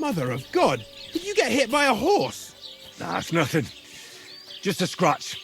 Mother of God! Did you get hit by a horse? Nah, it's nothing. Just a scratch.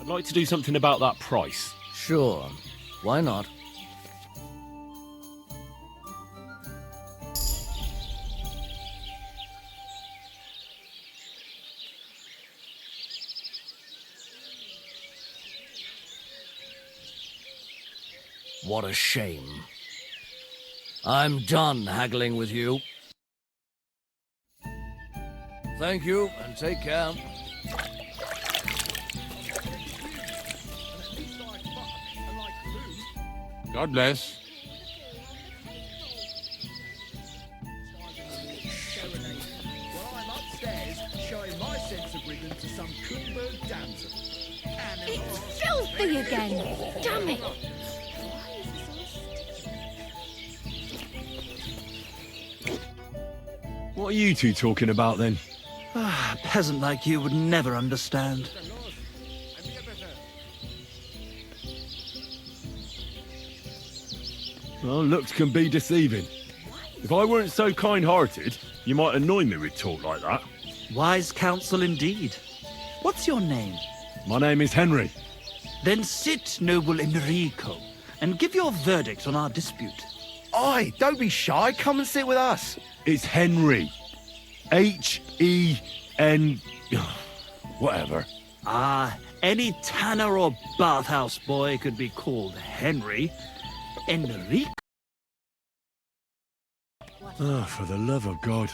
I'd like to do something about that price. Sure. Why not? What a shame. I'm done haggling with you. Thank you, and take care. God bless. Well, I'm upstairs showing my sense of rhythm to some Kunberg damsel. It's filthy again! Damn it! What are you two talking about then? A peasant like you would never understand. Well, looks can be deceiving. If I weren't so kind-hearted, you might annoy me with talk like that. Wise counsel indeed. What's your name? My name is Henry. Then sit, noble Enrico, and give your verdict on our dispute. Oi, don't be shy. Come and sit with us. It's Henry. H-E-N... whatever. Ah, any tanner or bathhouse boy could be called Henry. Enrico? Oh, for the love of God.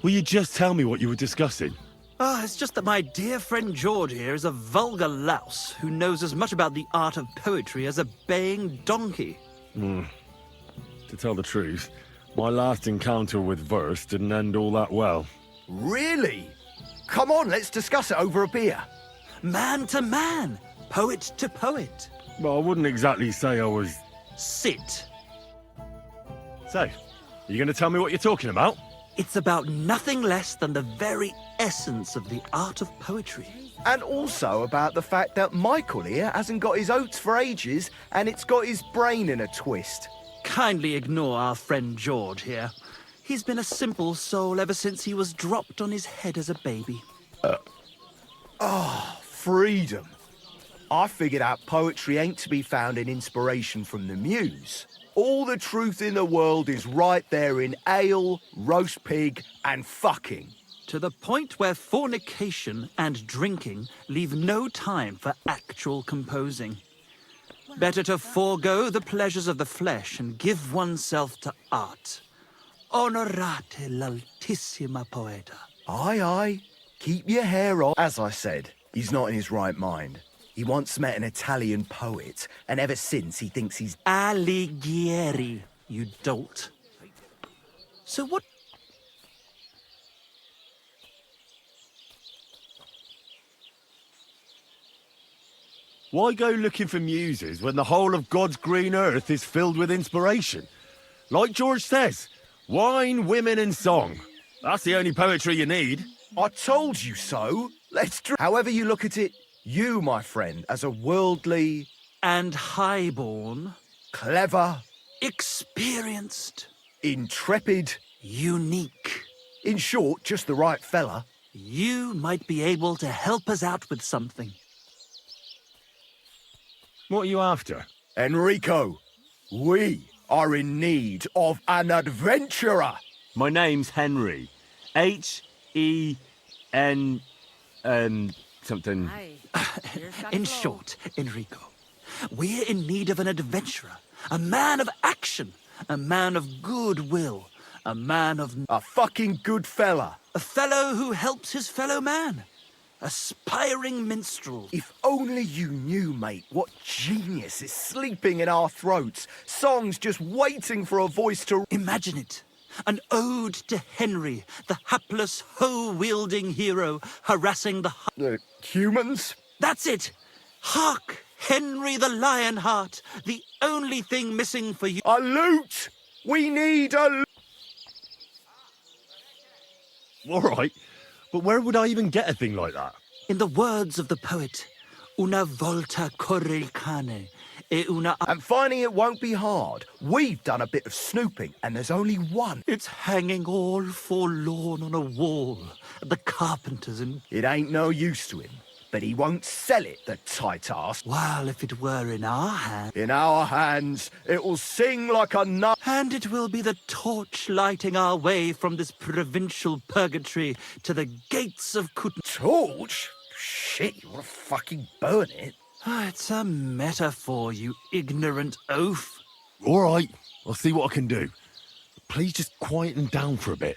Will you just tell me what you were discussing? Ah, it's just that my dear friend George here is a vulgar louse who knows as much about the art of poetry as a baying donkey. To tell the truth, my last encounter with verse didn't end all that well. Really? Come on, let's discuss it over a beer. Man to man, poet to poet. Well, I wouldn't exactly say I was... Sit. So, you going to tell me what you're talking about? It's about nothing less than the very essence of the art of poetry. And also about the fact that Michael here hasn't got his oats for ages and it's got his brain in a twist. Kindly ignore our friend George here. He's been a simple soul ever since he was dropped on his head as a baby. Freedom. I figured out poetry ain't to be found in inspiration from the muse. All the truth in the world is right there in ale, roast pig, and fucking. To the point where fornication and drinking leave no time for actual composing. Better to forego the pleasures of the flesh and give oneself to art. Onorate l'altissima poeta. Aye, aye. Keep your hair on. As I said, he's not in his right mind. He once met an Italian poet, and ever since he thinks he's... Alighieri, you dolt. So what... Why go looking for muses when the whole of God's green earth is filled with inspiration? Like George says, wine, women and song. That's the only poetry you need. I told you so. Let's drink. However you look at it, you, my friend, as a worldly... And highborn, clever... experienced, intrepid... unique. In short, just the right fella. You might be able to help us out with something. What are you after? Enrico, we are in need of an adventurer. My name's Henry. H-E-N... something... In short, Enrico, we're in need of an adventurer, a man of action, a man of goodwill, a man of... A fucking good fella. A fellow who helps his fellow man. Aspiring minstrel. If only you knew, mate, what genius is sleeping in our throats. Songs just waiting for a voice to... Imagine it. An ode to Henry, the hapless, hoe-wielding hero harassing the... humans? That's it! Hark! Henry the Lionheart, the only thing missing for you... A lute! We need a lute! All right, but where would I even get a thing like that? In the words of the poet, una volta corre il cane, e una... And finding it won't be hard. We've done a bit of snooping, and there's only one. It's hanging all forlorn on a wall at the carpenter's in... It ain't no use to him. but he won't sell it, the tight ass. Well, if it were in our hands. In our hands, it will sing like a nut. And it will be the torch lighting our way from this provincial purgatory to the gates of Torch? Shit, you want to fucking burn it? It's a metaphor, you ignorant oaf. All right, I'll see what I can do. Please just quieten down for a bit.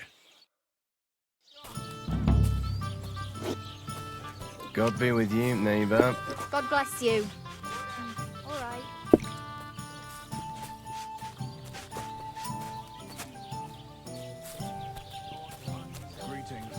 God be with you, neighbour. God bless you. All right. Greetings.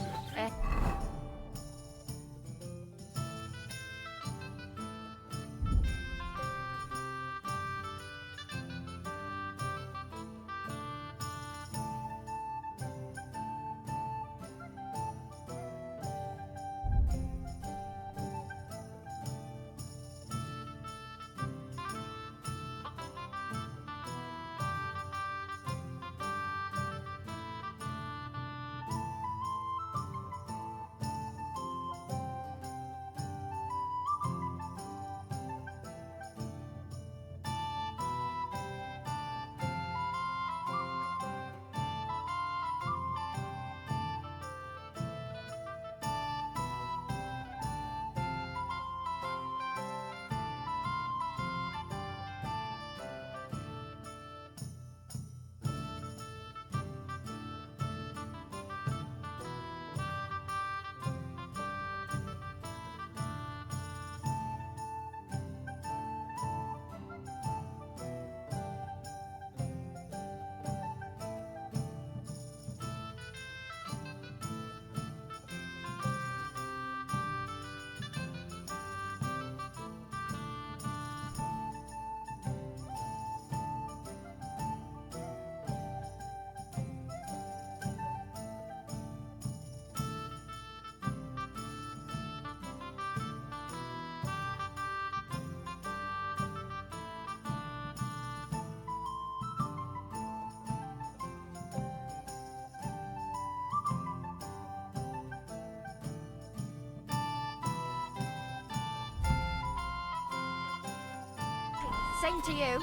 Same to you.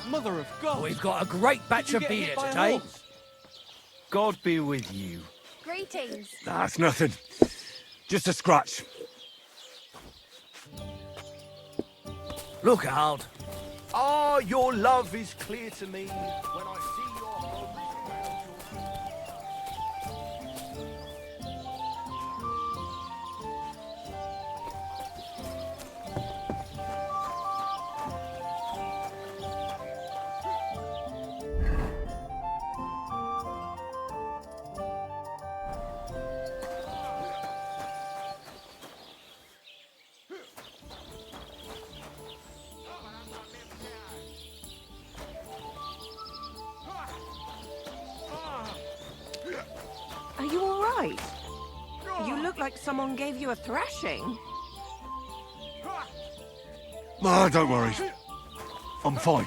Mother of God! We've got a great batch of beer today. God be with you. Greetings. That's nothing. Just a scratch. Look out. Ah, your love is clear to me when I see your home around your... Are you all right? You look like someone gave you a thrashing. Oh, don't worry. I'm fine.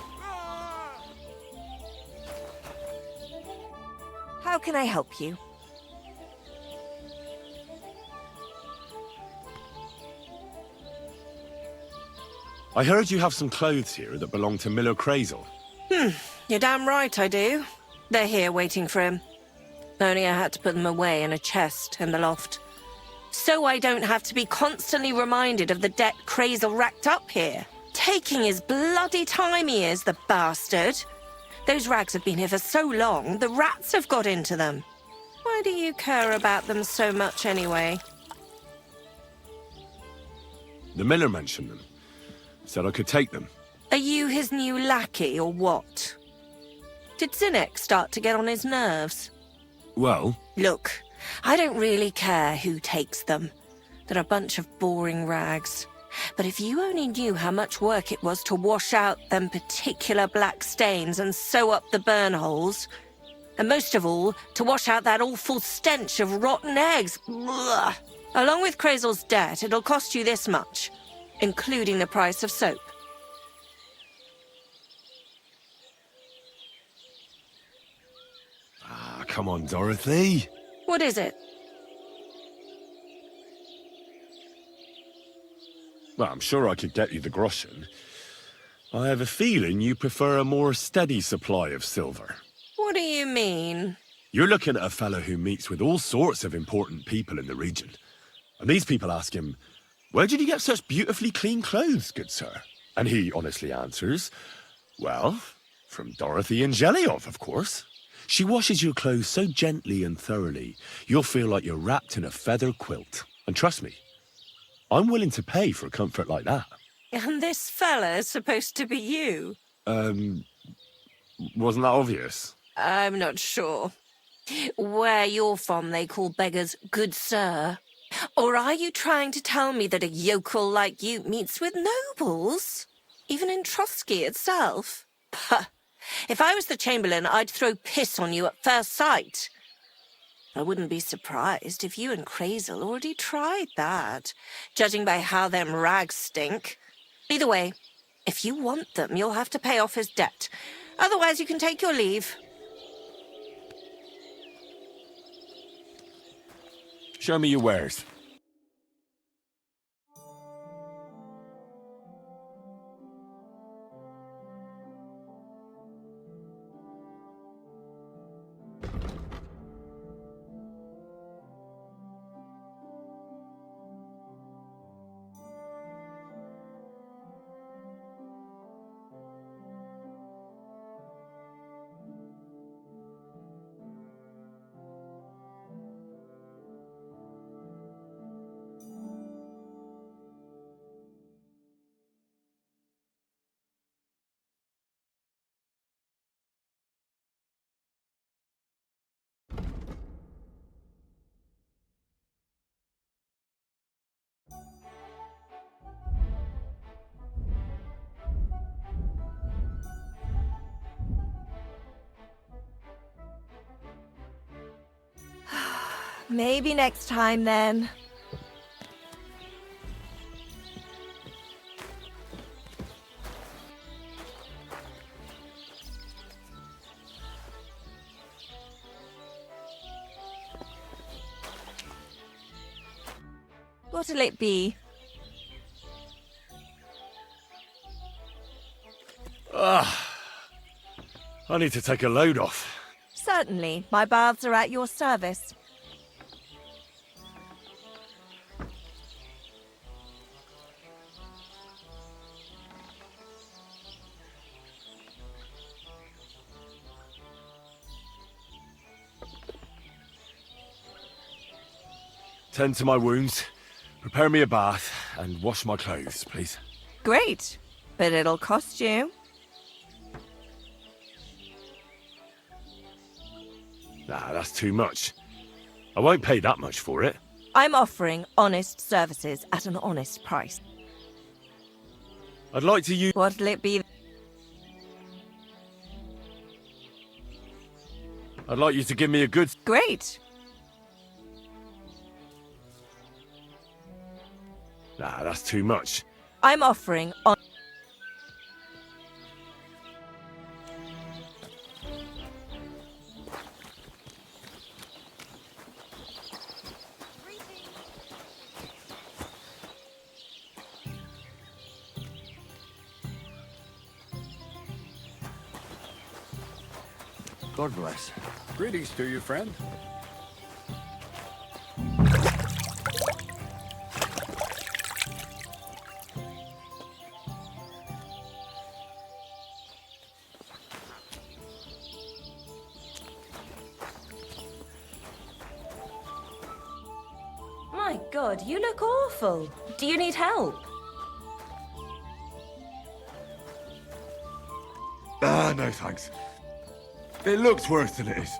How can I help you? I heard you have some clothes here that belong to Miller Crazel. You're damn right I do. They're here waiting for him. Only I had to put them away in a chest in the loft. So I don't have to be constantly reminded of the debt Crazel racked up here. Taking his bloody time he is, the bastard. Those rags have been here for so long, the rats have got into them. Why do you care about them so much anyway? The Miller mentioned them. Said I could take them. Are you his new lackey or what? Did Zinnek start to get on his nerves? Well, Look, I don't really care who takes them. They're a bunch of boring rags. But if you only knew how much work it was to wash out them particular black stains and sew up the burn holes, and most of all, to wash out that awful stench of rotten eggs, blah. Along with Crazel's debt, it'll cost you this much, including the price of soap. come on, Dorothy. What is it? Well, I'm sure I could get you the groschen. I have a feeling you prefer a more steady supply of silver. What do you mean? You're looking at a fellow who meets with all sorts of important people in the region. And these people ask him, "Where did you get such beautifully clean clothes, good sir?" And he honestly answers, "Well, from Dorothy Angeliov, of course. She washes your clothes so gently and thoroughly, you'll feel like you're wrapped in a feather quilt. And trust me, I'm willing to pay for a comfort like that." And this fella's supposed to be you? Wasn't that obvious? I'm not sure. Where you're from, they call beggars good sir. Or are you trying to tell me that a yokel like you meets with nobles? Even in Trotsky itself? Puh. If I was the Chamberlain, I'd throw piss on you at first sight. I wouldn't be surprised if you and Crazel already tried that, judging by how them rags stink. Either way, if you want them, you'll have to pay off his debt. Otherwise, you can take your leave. Show me your wares. Maybe next time, then. What'll it be? I need to take a load off. Certainly. My baths are at your service. Tend to my wounds, prepare me a bath, and wash my clothes, please. Great. But it'll cost you. Nah, that's too much. I won't pay that much for it. I'm offering honest services at an honest price. I'd like to use... What'll it be? I'd like you to give me a good... Great. Nah, that's too much. I'm offering on... God bless. Greetings to you, friend. My God, you look awful. Do you need help? Ah, no thanks. It looks worse than it is.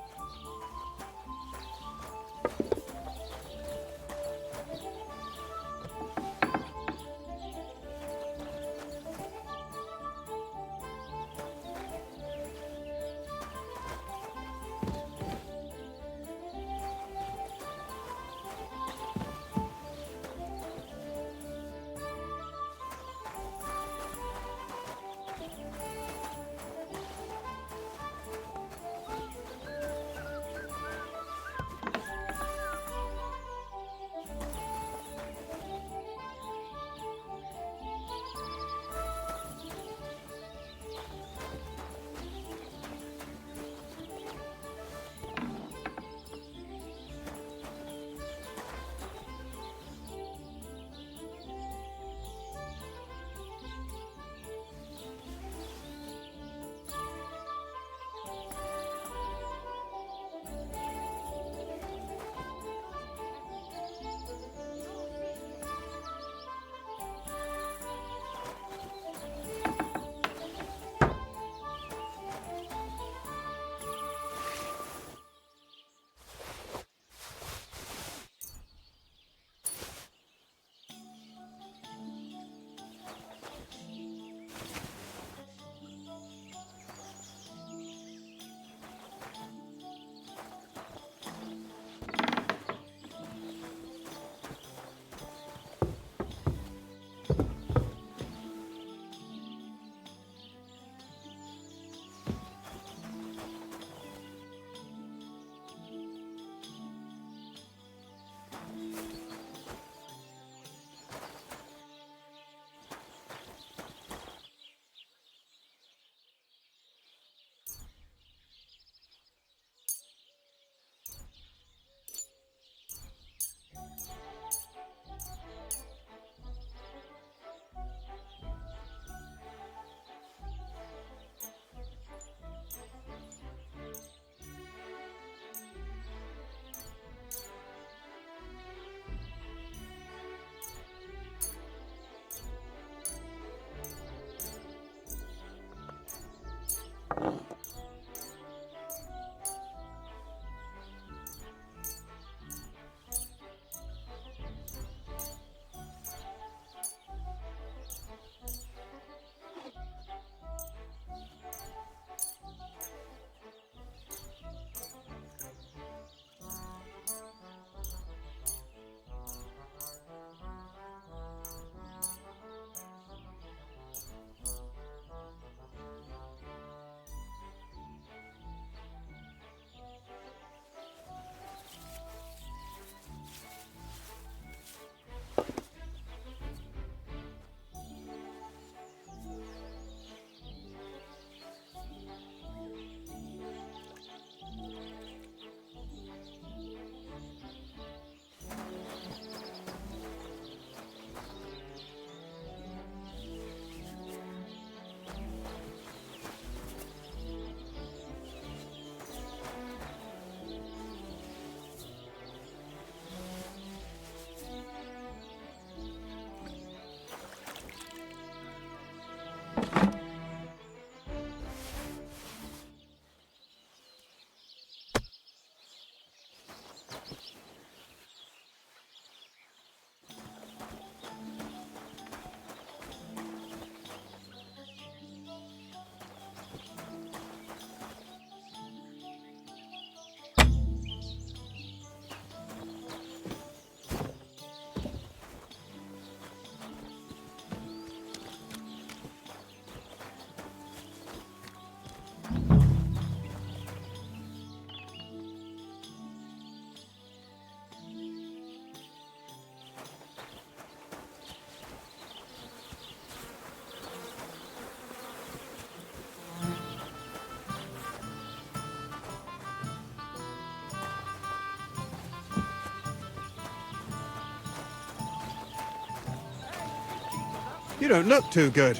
You don't look too good.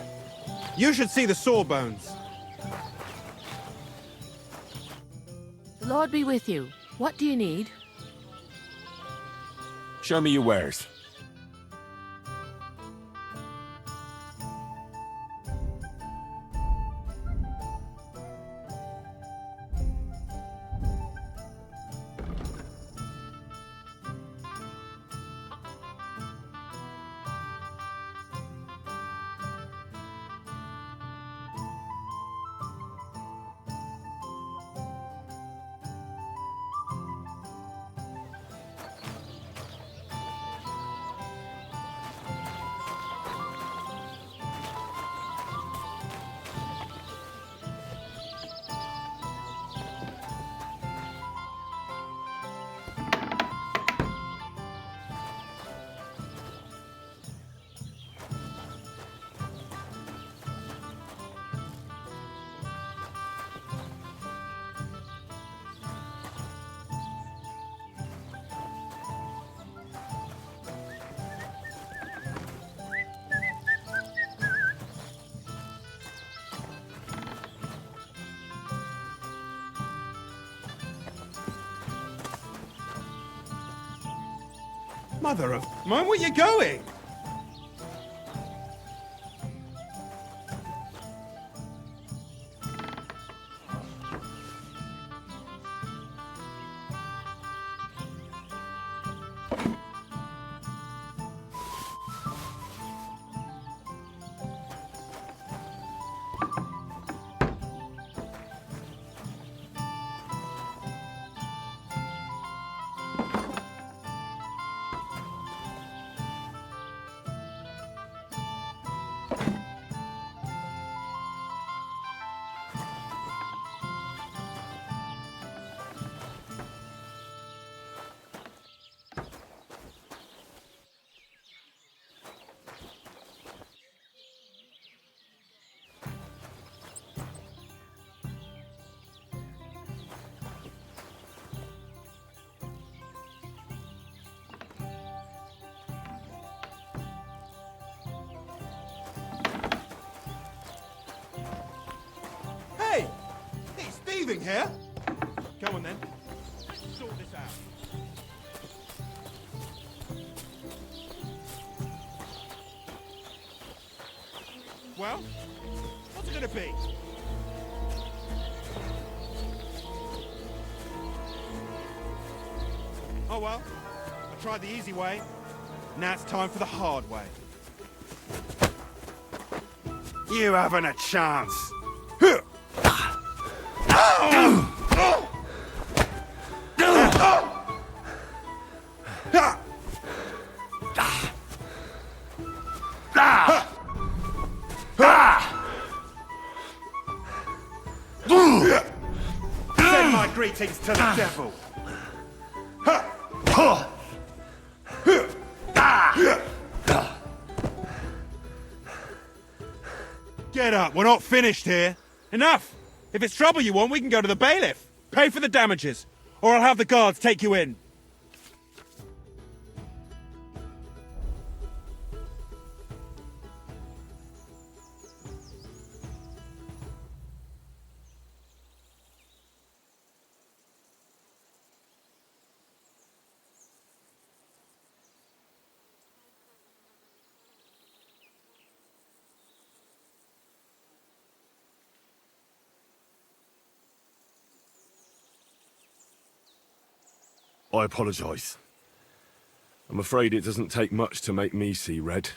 You should see the sawbones. The Lord be with you. What do you need? Show me your wares. Mother of... Mind where you're going! Hey! It's thieving here! Come on then. Let's sort this out. Well, what's it gonna be? Oh well, I tried the easy way. Now it's time for the hard way. You haven't a chance. Send my greetings to the devil. Get up, we're not finished here. Enough! If it's trouble you want, we can go to the bailiff. Pay for the damages, or I'll have the guards take you in. I apologise. I'm afraid it doesn't take much to make me see red.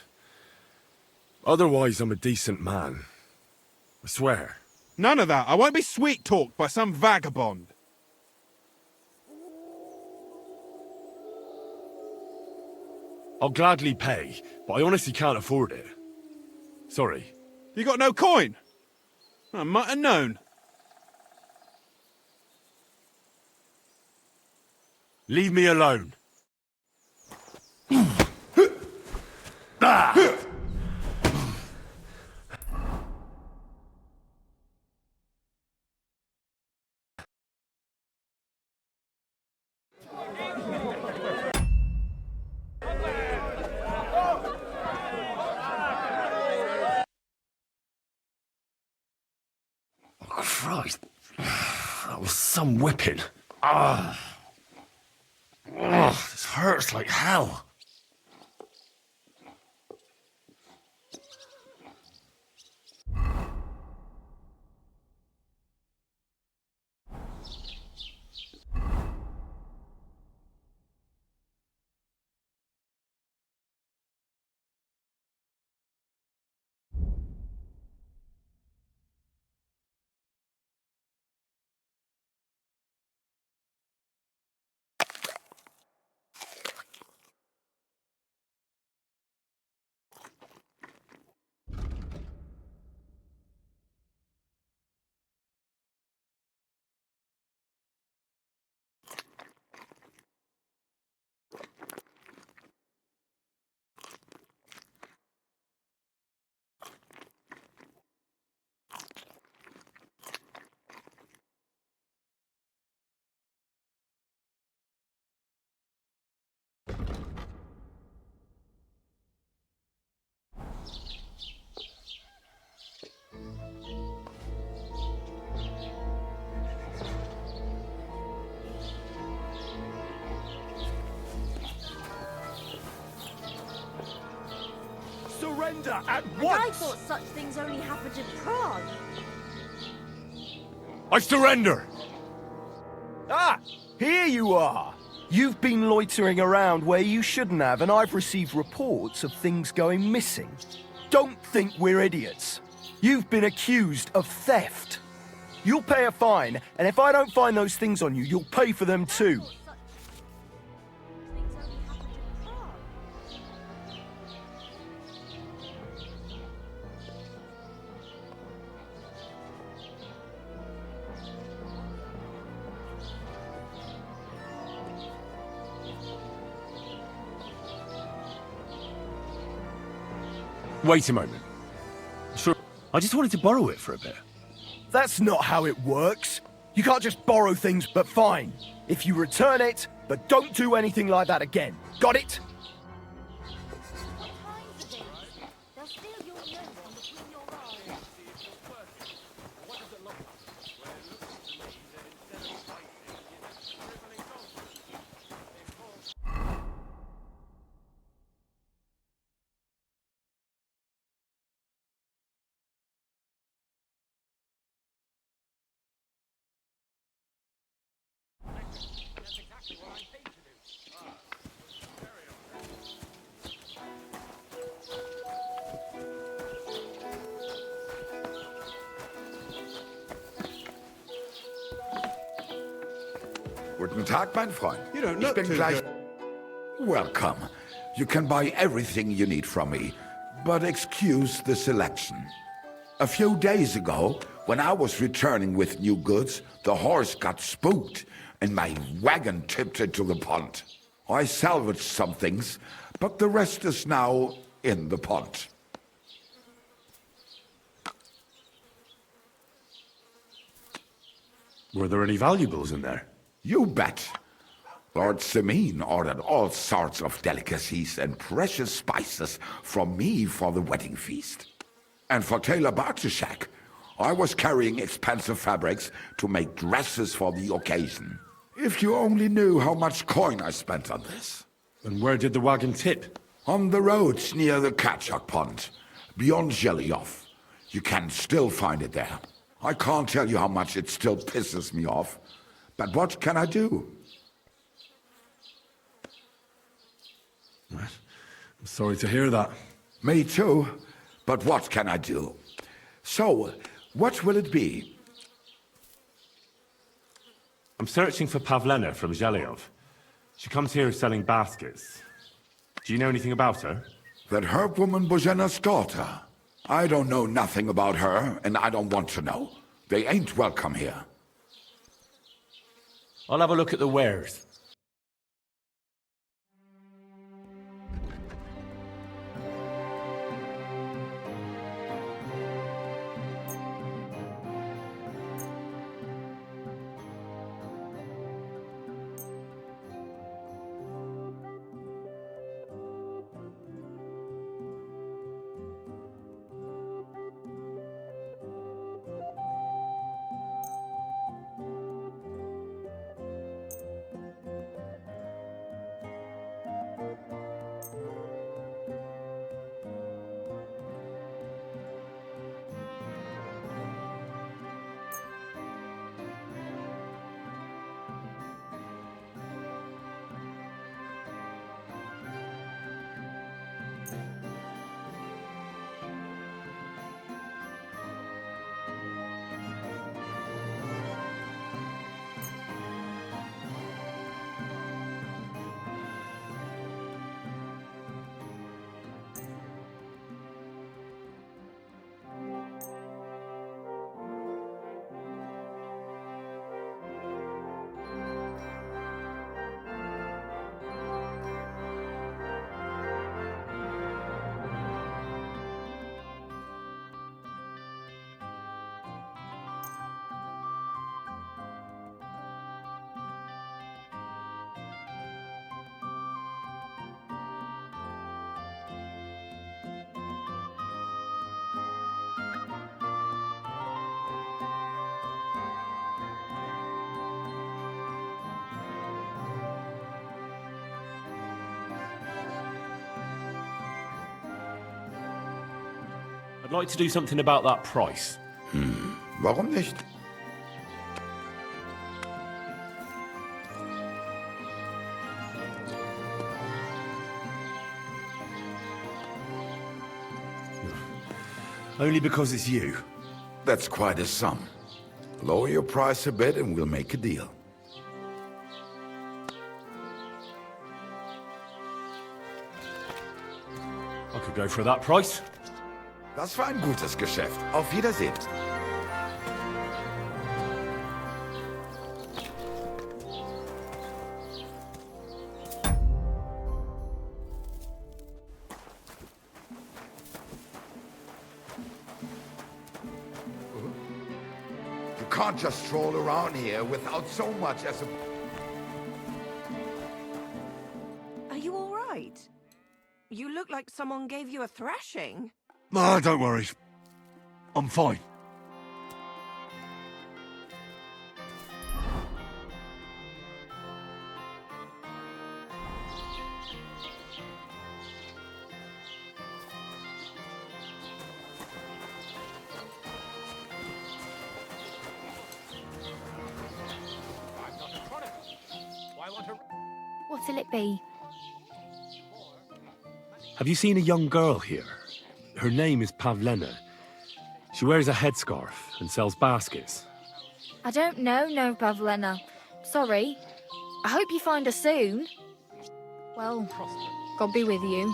Otherwise, I'm a decent man. I swear. None of that. I won't be sweet-talked by some vagabond. I'll gladly pay, but I honestly can't afford it. Sorry. You got no coin? I might have known. Leave me alone. Christ. That was some whipping. Ah. Oh, this hurts like hell. Surrender at And once! I thought such things only happened in Prague. I surrender! Ah, here you are. You've been loitering around where you shouldn't have, and I've received reports of things going missing. Don't think we're idiots. You've been accused of theft. You'll pay a fine, and if I don't find those things on you, you'll pay for them too. Things only happened in Prague. Wait a moment. Sure. I just wanted to borrow it for a bit. That's not how it works. You can't just borrow things, but fine. If you return it, but don't do anything like that again. Got it? What times are these? They'll steal your nose from between your eyes. Guten Tag, mein Freund. You don't Ich look bin too gleich... good. Welcome. You can buy everything you need from me, but excuse the selection. A few days ago, when I was returning with new goods, the horse got spooked and my wagon tipped into the pond. I salvaged some things, but the rest is now in the pond. Were there any valuables in there? You bet. Lord Semin ordered all sorts of delicacies and precious spices from me for the wedding feast. And for Taylor Bartuszak, I was carrying expensive fabrics to make dresses for the occasion. If you only knew how much coin I spent on this. And where did the wagon tip? On the roads near the Katchak Pond, beyond Zhelyov. You can still find it there. I can't tell you how much it still pisses me off. But what can I do? I'm sorry to hear that. Me too. But what can I do? So, what will it be? I'm searching for Pavlena from Zhelyov. She comes here selling baskets. Do you know anything about her? That herb woman Bozena's daughter. I don't know nothing about her, and I don't want to know. They ain't welcome here. I'll have a look at the wares. like to do something about that price. Warum nicht? Only because it's you. That's quite a sum. Lower your price a bit and we'll make a deal. I could go for that price. Das war ein gutes Geschäft. Auf Wiedersehen. You can't just stroll around here without so much as a... Are you all right? You look like someone gave you a thrashing. Ah, don't worry. I'm fine. What'll it be? Have you seen a young girl here? Her name is Pavlena. She wears a headscarf and sells baskets. I don't know, no, Pavlena. Sorry. I hope you find her soon. Well, God be with you.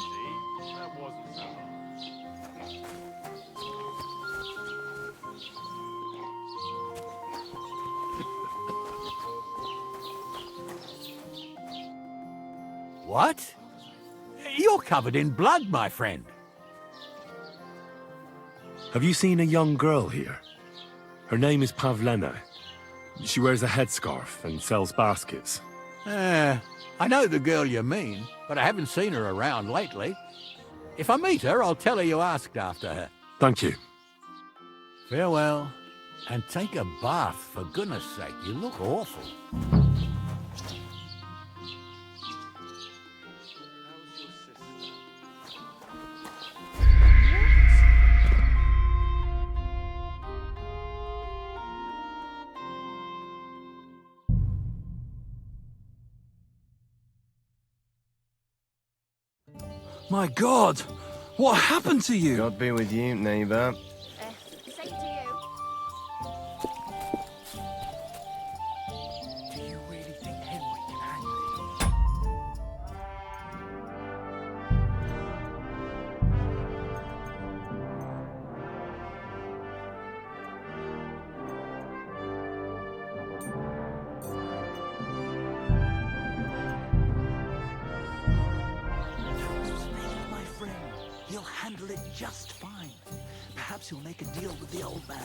What? You're covered in blood, my friend. Have you seen a young girl here? Her name is Pavlena. She wears a headscarf and sells baskets. I know the girl you mean, but I haven't seen her around lately. If I meet her, I'll tell her you asked after her. Thank you. Farewell. And take a bath, for goodness sake. You look awful. My God! What happened to you? God be with you, neighbour. Same to you. Do you really think Henry can handle it? My friend, he'll handle it just fine. Perhaps he'll make a deal with the old man.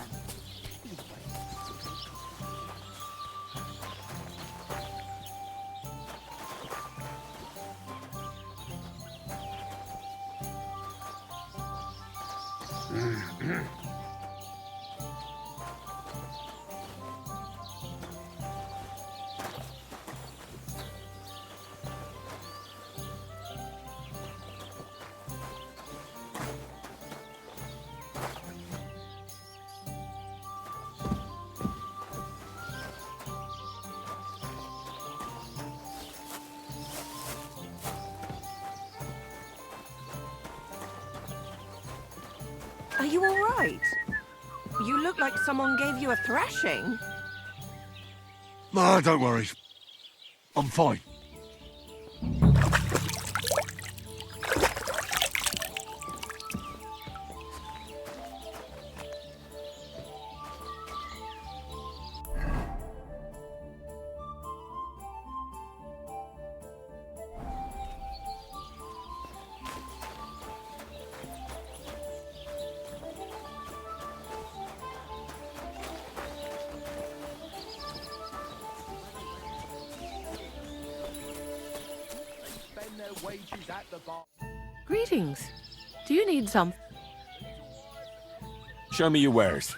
Are you all right? You look like someone gave you a thrashing. Ah, don't worry. I'm fine. Wages at the bar. Greetings. Do you need some? Show me your wares.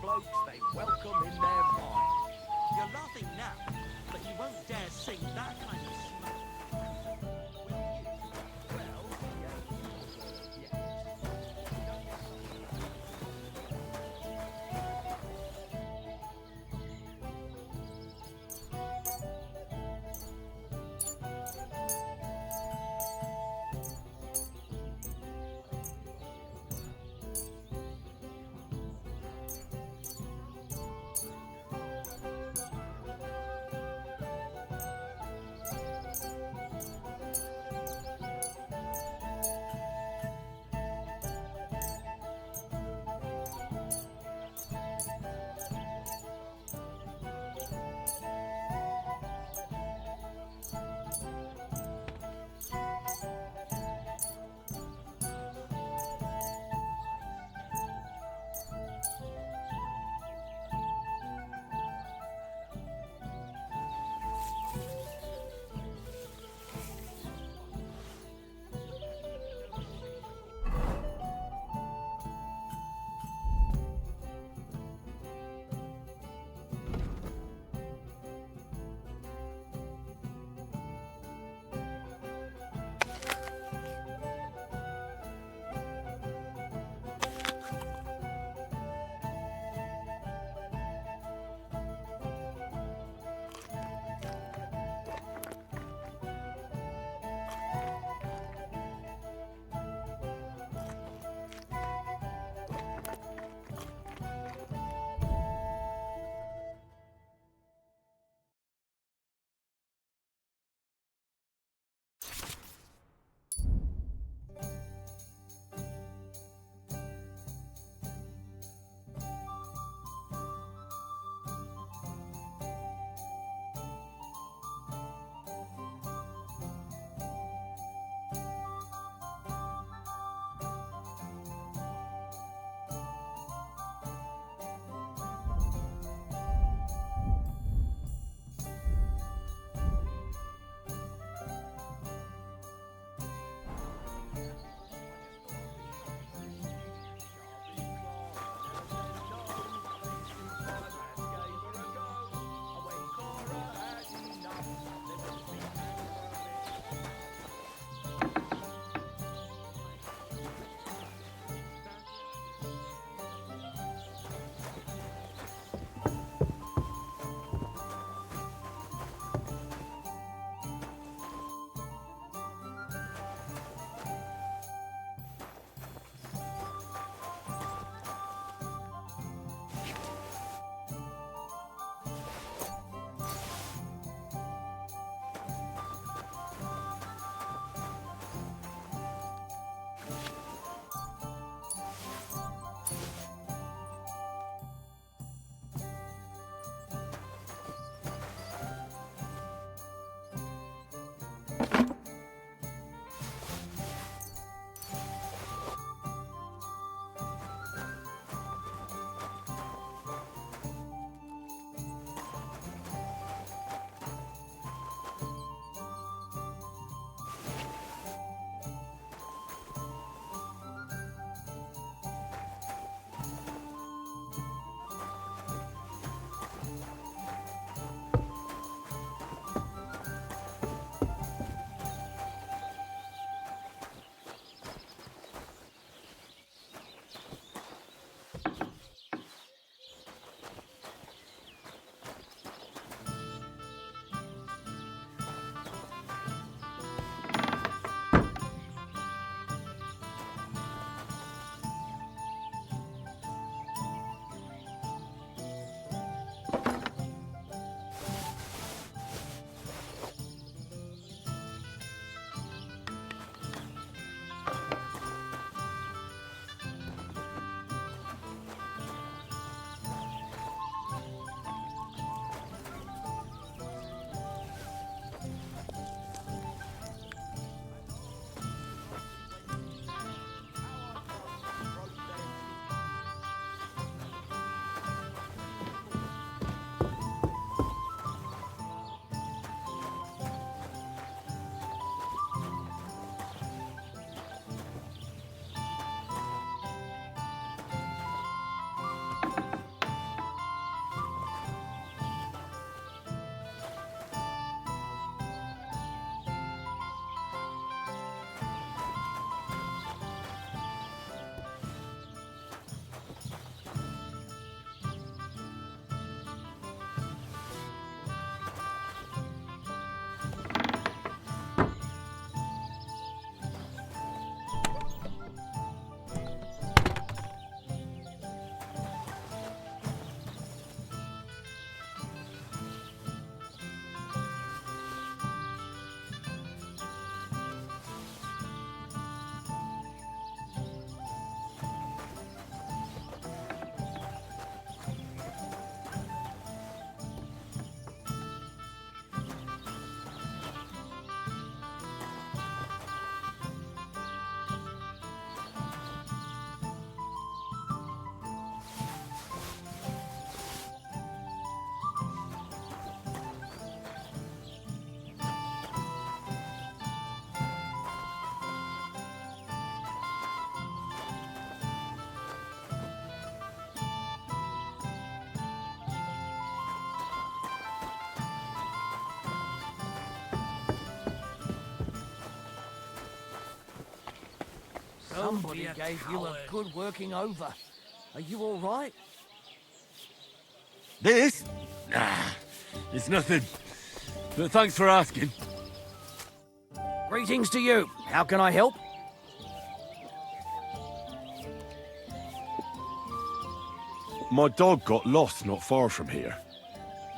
Blokes they welcome in their mind. You're laughing now, but you won't dare sing that kind of smoke. Well, Somebody gave you a good working over. Are you all right? This? Nah, it's nothing. But thanks for asking. Greetings to you. How can I help? My dog got lost not far from here.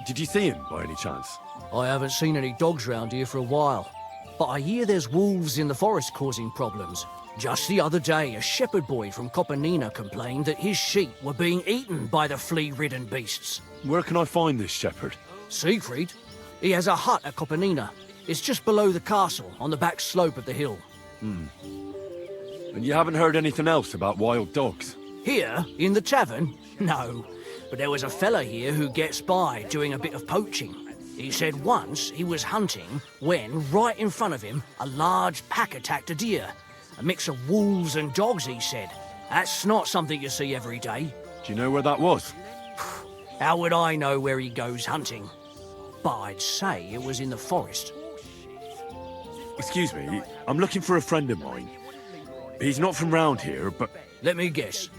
Did you see him by any chance? I haven't seen any dogs round here for a while, but I hear there's wolves in the forest causing problems. Just the other day, a shepherd boy from Kopenina complained that his sheep were being eaten by the flea-ridden beasts. Where can I find this shepherd? Siegfried? He has a hut at Kopenina. It's just below the castle, on the back slope of the hill. And you haven't heard anything else about wild dogs? Here, in the tavern? No. But there was a fella here who gets by doing a bit of poaching. He said once he was hunting when, right in front of him, a large pack attacked a deer. A mix of wolves and dogs, he said. That's not something you see every day. Do you know where that was? How would I know where he goes hunting? But I'd say it was in the forest. Excuse me, I'm looking for a friend of mine. He's not from round here, but... Let me guess.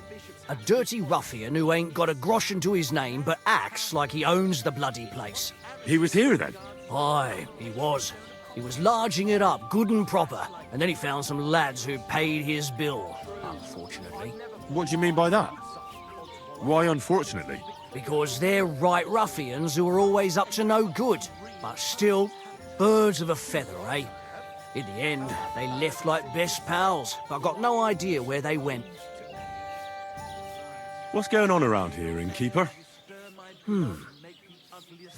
A dirty ruffian who ain't got a groschen to his name but acts like he owns the bloody place. He was here then? Aye, he was. He was larging it up good and proper, and then he found some lads who paid his bill, unfortunately. What do you mean by that? Why unfortunately? Because they're right ruffians who are always up to no good, but still, birds of a feather, eh? In the end, they left like best pals, but I got no idea where they went. What's going on around here, innkeeper?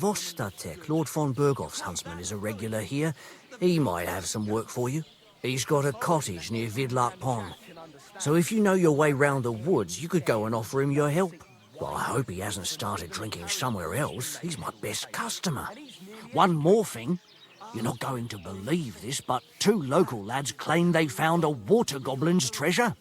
Vostatek, Lord von Berghoff's huntsman, is a regular here. He might have some work for you. He's got a cottage near Vidlak Pond. So if you know your way round the woods, you could go and offer him your help. Well, I hope he hasn't started drinking somewhere else. He's my best customer. One more thing. You're not going to believe this, but 2 local lads claim they found a water goblin's treasure.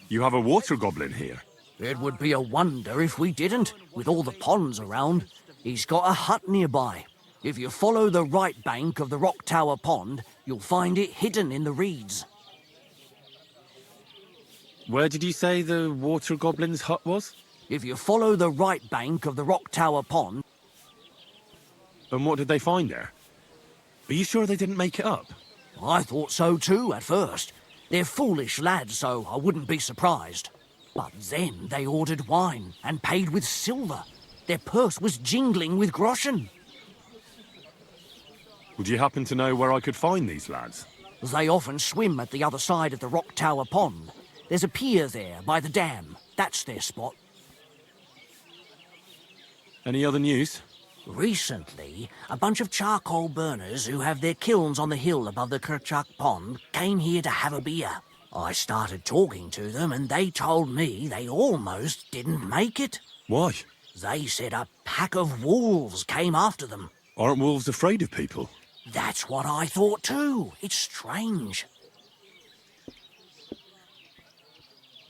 You have a water goblin here? It would be a wonder if we didn't, with all the ponds around. He's got a hut nearby. If you follow the right bank of the Rock Tower Pond, you'll find it hidden in the reeds. Where did you say the water goblin's hut was? If you follow the right bank of the Rock Tower Pond... And what did they find there? Are you sure they didn't make it up? I thought so too, at first. They're foolish lads, so I wouldn't be surprised. But then they ordered wine and paid with silver. Their purse was jingling with groschen. Would you happen to know where I could find these lads? They often swim at the other side of the Rock Tower Pond. There's a pier there by the dam. That's their spot. Any other news? Recently, a bunch of charcoal burners who have their kilns on the hill above the Kerchak Pond came here to have a beer. I started talking to them and they told me they almost didn't make it. Why? They said a pack of wolves came after them. Aren't wolves afraid of people? That's what I thought too. It's strange.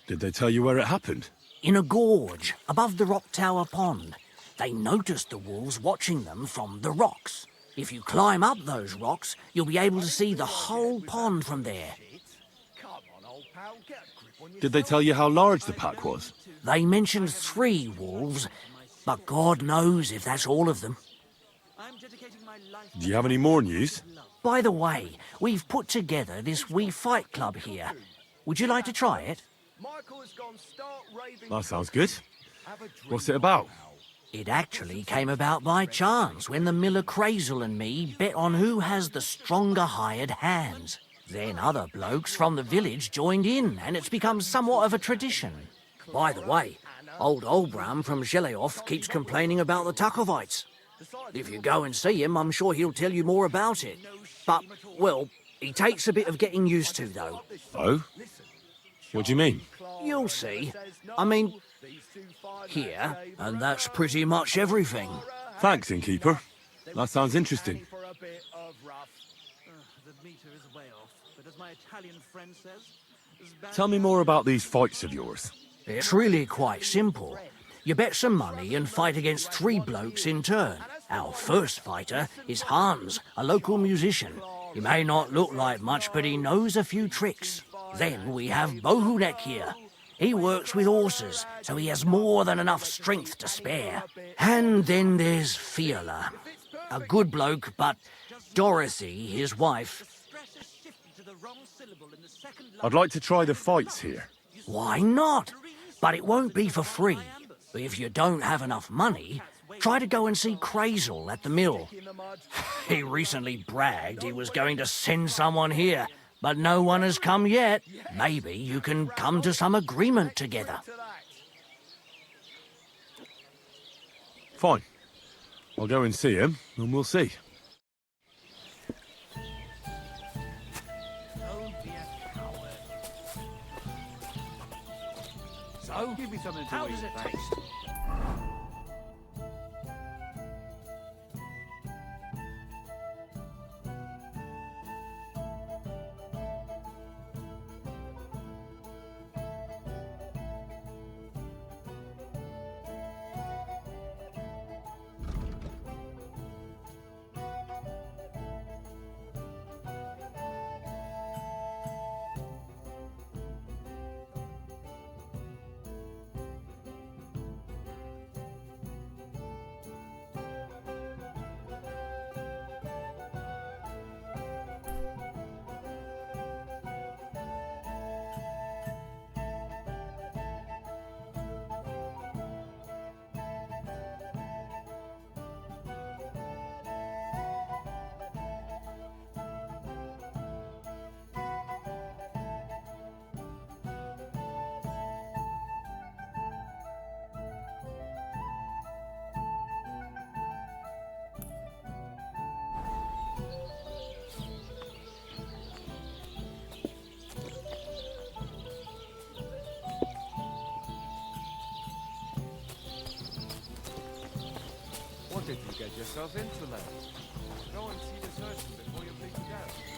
Did they tell you where it happened? In a gorge above the Rock Tower Pond. They noticed the wolves watching them from the rocks. If you climb up those rocks, you'll be able to see the whole pond from there. Did they tell you how large the pack was? They mentioned 3 wolves, but God knows if that's all of them. Do you have any more news? By the way, we've put together this wee fight club here. Would you like to try it? That sounds good. What's it about? It actually came about by chance when the miller Crazel and me bet on who has the stronger hired hands. Then other blokes from the village joined in, and it's become somewhat of a tradition. By the way, old Olbram from Zheleov keeps complaining about the Takovites. If you go and see him, I'm sure he'll tell you more about it. But, well, he takes a bit of getting used to, though. Oh? What do you mean? You'll see. I mean, here, and that's pretty much everything. Thanks, innkeeper. That sounds interesting. Tell me more about these fights of yours. It's really quite simple. You bet some money and fight against 3 blokes in turn. Our first fighter is Hans, a local musician. He may not look like much, but he knows a few tricks. Then we have Bohunek here. He works with horses, so he has more than enough strength to spare. And then there's Fiala. A good bloke, but Dorothy, his wife... I'd like to try the fights here. Why not? But it won't be for free. If you don't have enough money, try to go and see Crazel at the mill. He recently bragged he was going to send someone here, but no one has come yet. Maybe you can come to some agreement together. Fine. I'll go and see him, and we'll see. So, give me something to how does it taste? What did you get yourself into, lad? Go and see the surgeon before you bleed to death.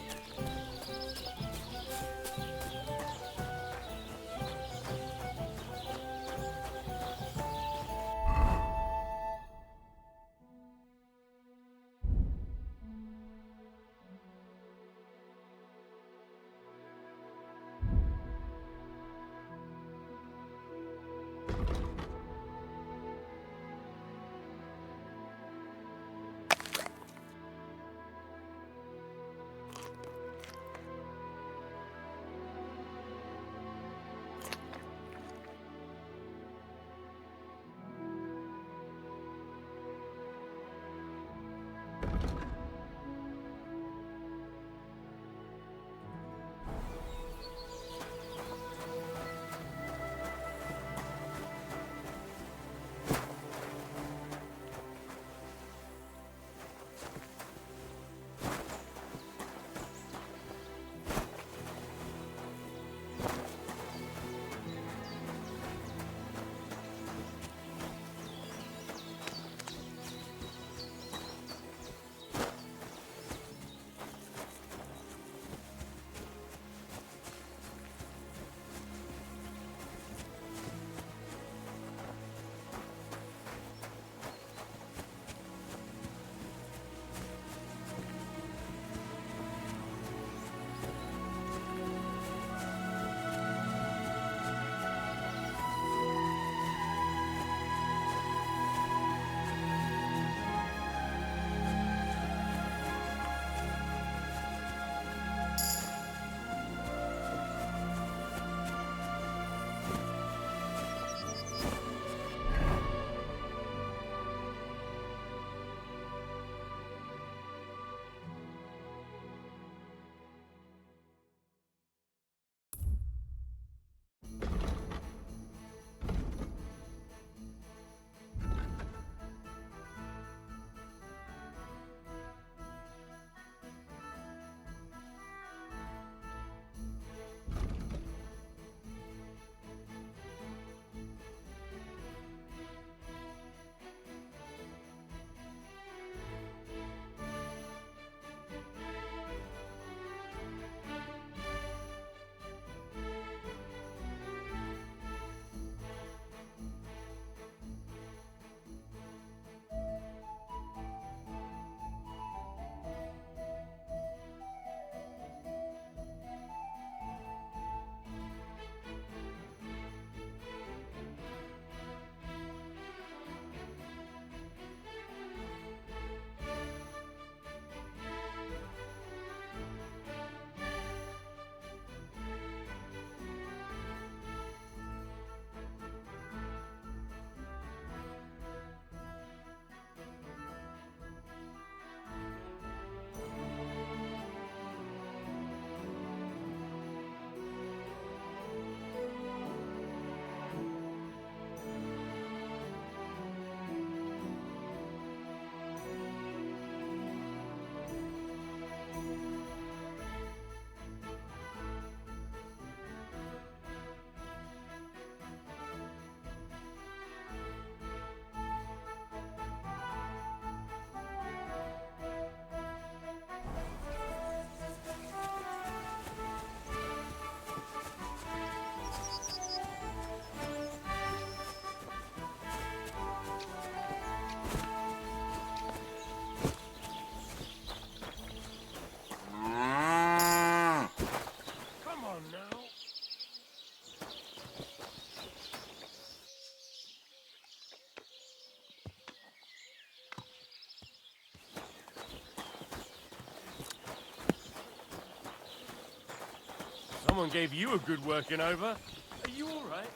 someone gave you a good working over. Are you all right?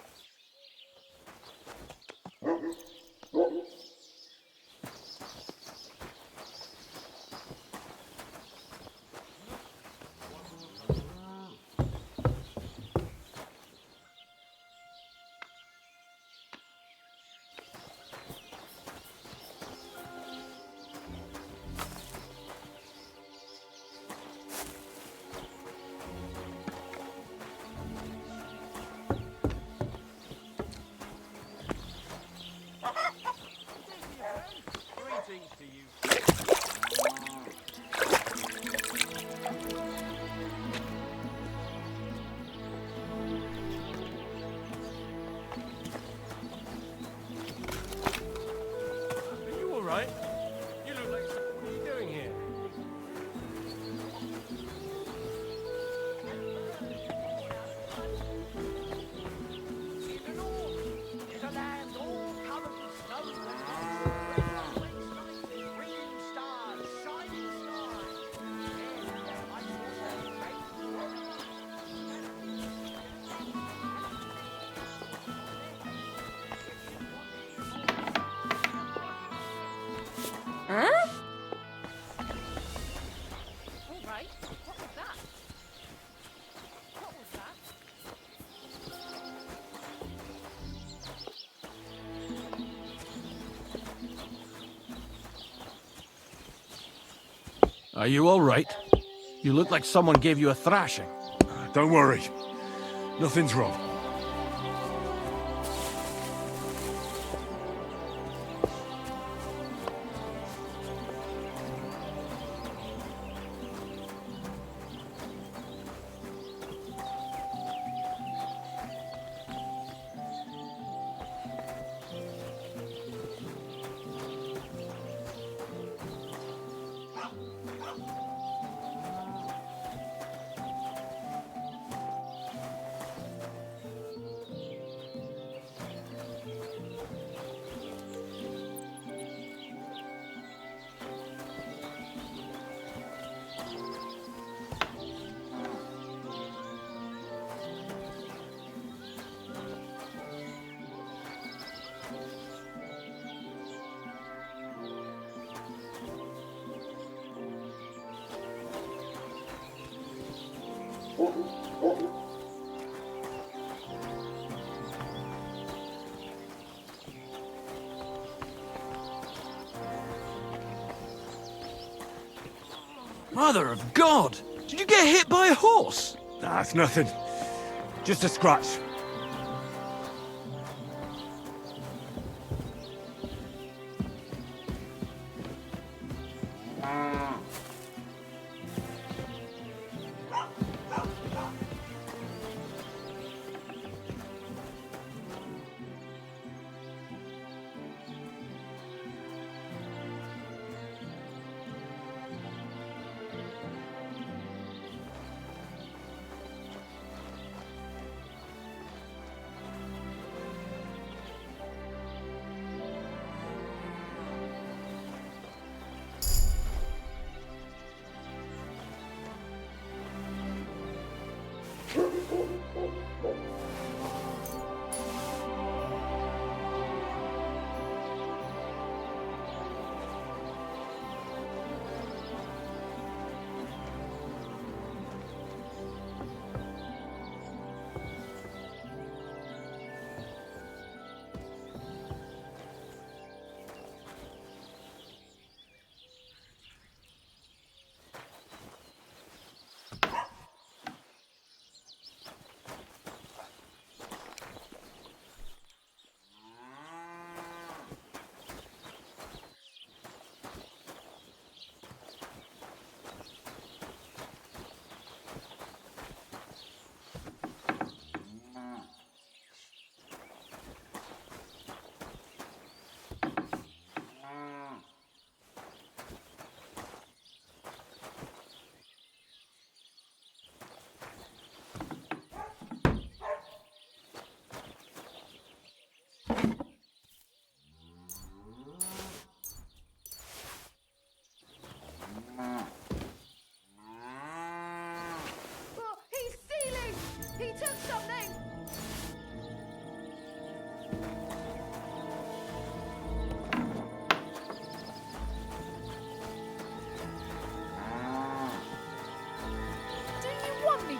Greetings to you. Are you all right? You look like. What are you doing here? Huh? All right. What was that? What was that? Are you all right? You look like someone gave you a thrashing. Don't worry. Nothing's wrong. Mother of God! Did you get hit by a horse? Nah, it's nothing. Just a scratch.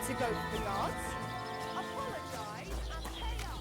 to go to the guards. Apologise and pay up.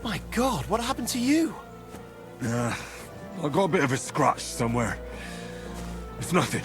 My God, what happened to you? I got a bit of a scratch somewhere. It's nothing.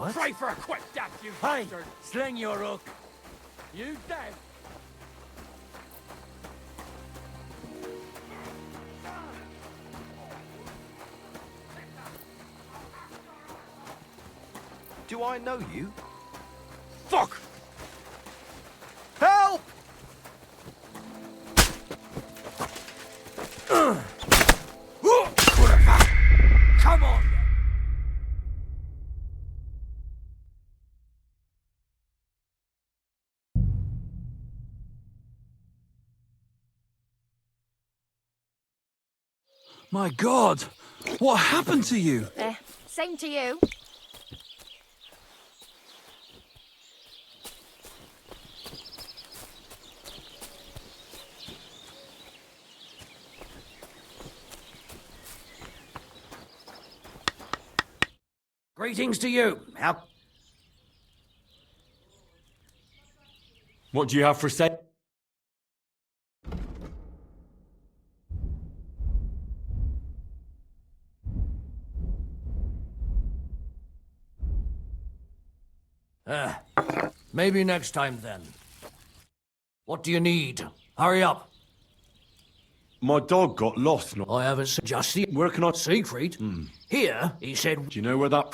What? Try for a quick death, you Hey, bastard! sling your hook. You dead? Do I know you? Fuck! Help! Come on! My God! What happened to you? Same to you. Greetings to you. How... What do you have for sale? Maybe next time then. What do you need? Hurry up. My dog got lost. I haven't seen just the Where can I... secret. Here, he said. Do you know where that...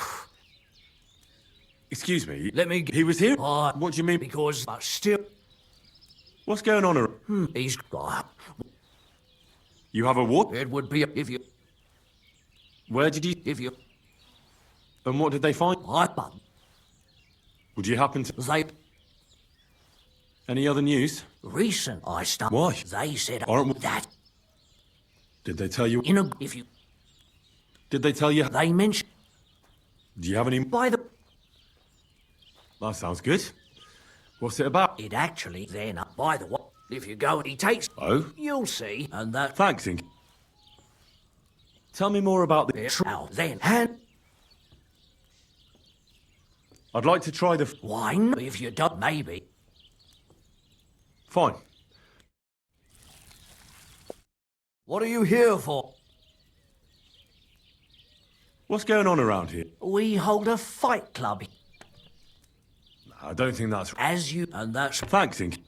Excuse me. Let me... He was here? What do you mean? Because, but still... What's going on around? He's... You have a what? It would be if you... Where did you... If you... And what did they find? Would you happen to... They... Any other news? Recent, I started... Why? They said Aren't... that... Did they tell you... In a... If you... Did they tell you... They mentioned... Do you have any... By the... That sounds good. What's it about? It actually, then, by the way, if you go and he takes... Oh? You'll see, and that... Thanks, Ink. Tell me more about the... Now, then, and... I'd like to try the... Wine, if you don't, maybe. Fine. What are you here for? What's going on around here? We hold a fight club. I don't think that's... As you... And that's... Thanks, Ink.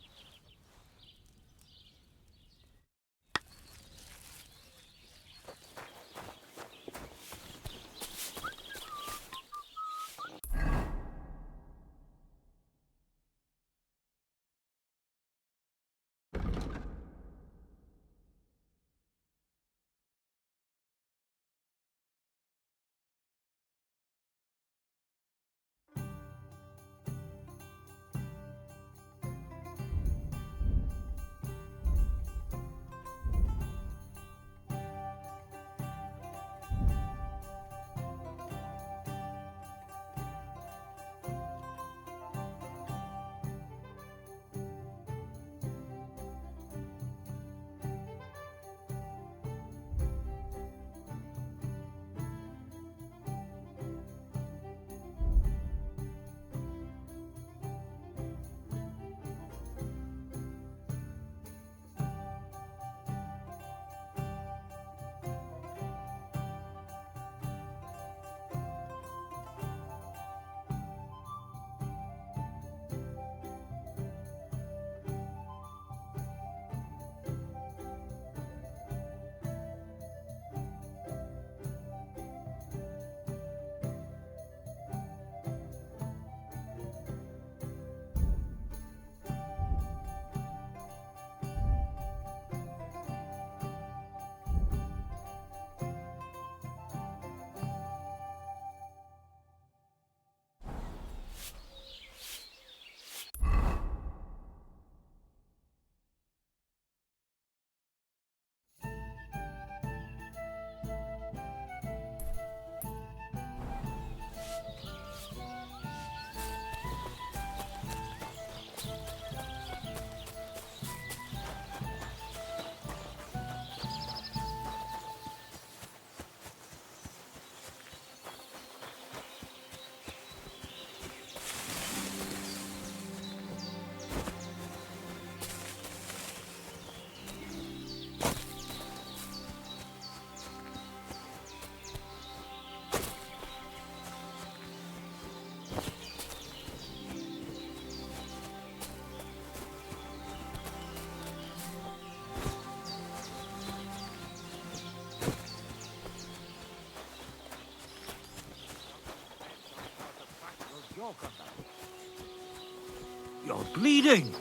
You're bleeding.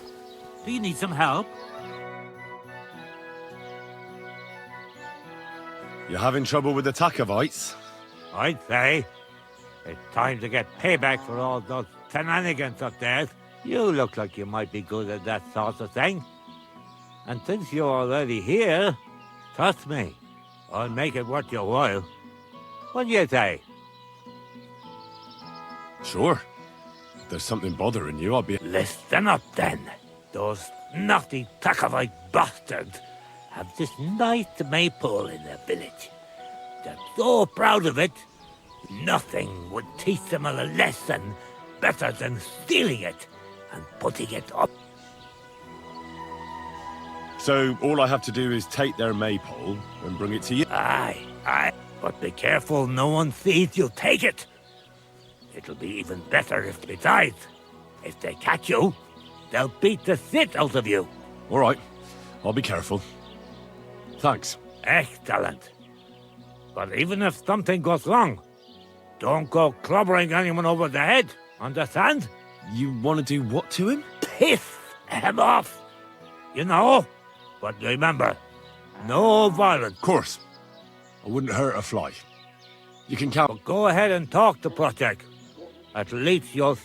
Do you need some help? You having trouble with the Takovites? I'd say. It's time to get payback for all those shenanigans up there. You look like you might be good at that sort of thing. And since you're already here, trust me, I'll make it worth your while. What do you say? Sure. If there's something bothering you, I'll be... Listen up, then. Those naughty Takavite bastards have this nice maypole in their village. They're so proud of it, nothing would teach them a lesson better than stealing it and putting it up. So all I have to do is take their maypole and bring it to you? Aye. But be careful no one sees you take it. It'll be even better if besides, if they catch you, they'll beat the shit out of you. All right. I'll be careful. Thanks. Excellent. But even if something goes wrong, don't go clobbering anyone over the head. Understand? You want to do what to him? Piss him off. You know? But remember, no violence. Of course. I wouldn't hurt a fly. You can count... But go ahead and talk to Project. At least you'll...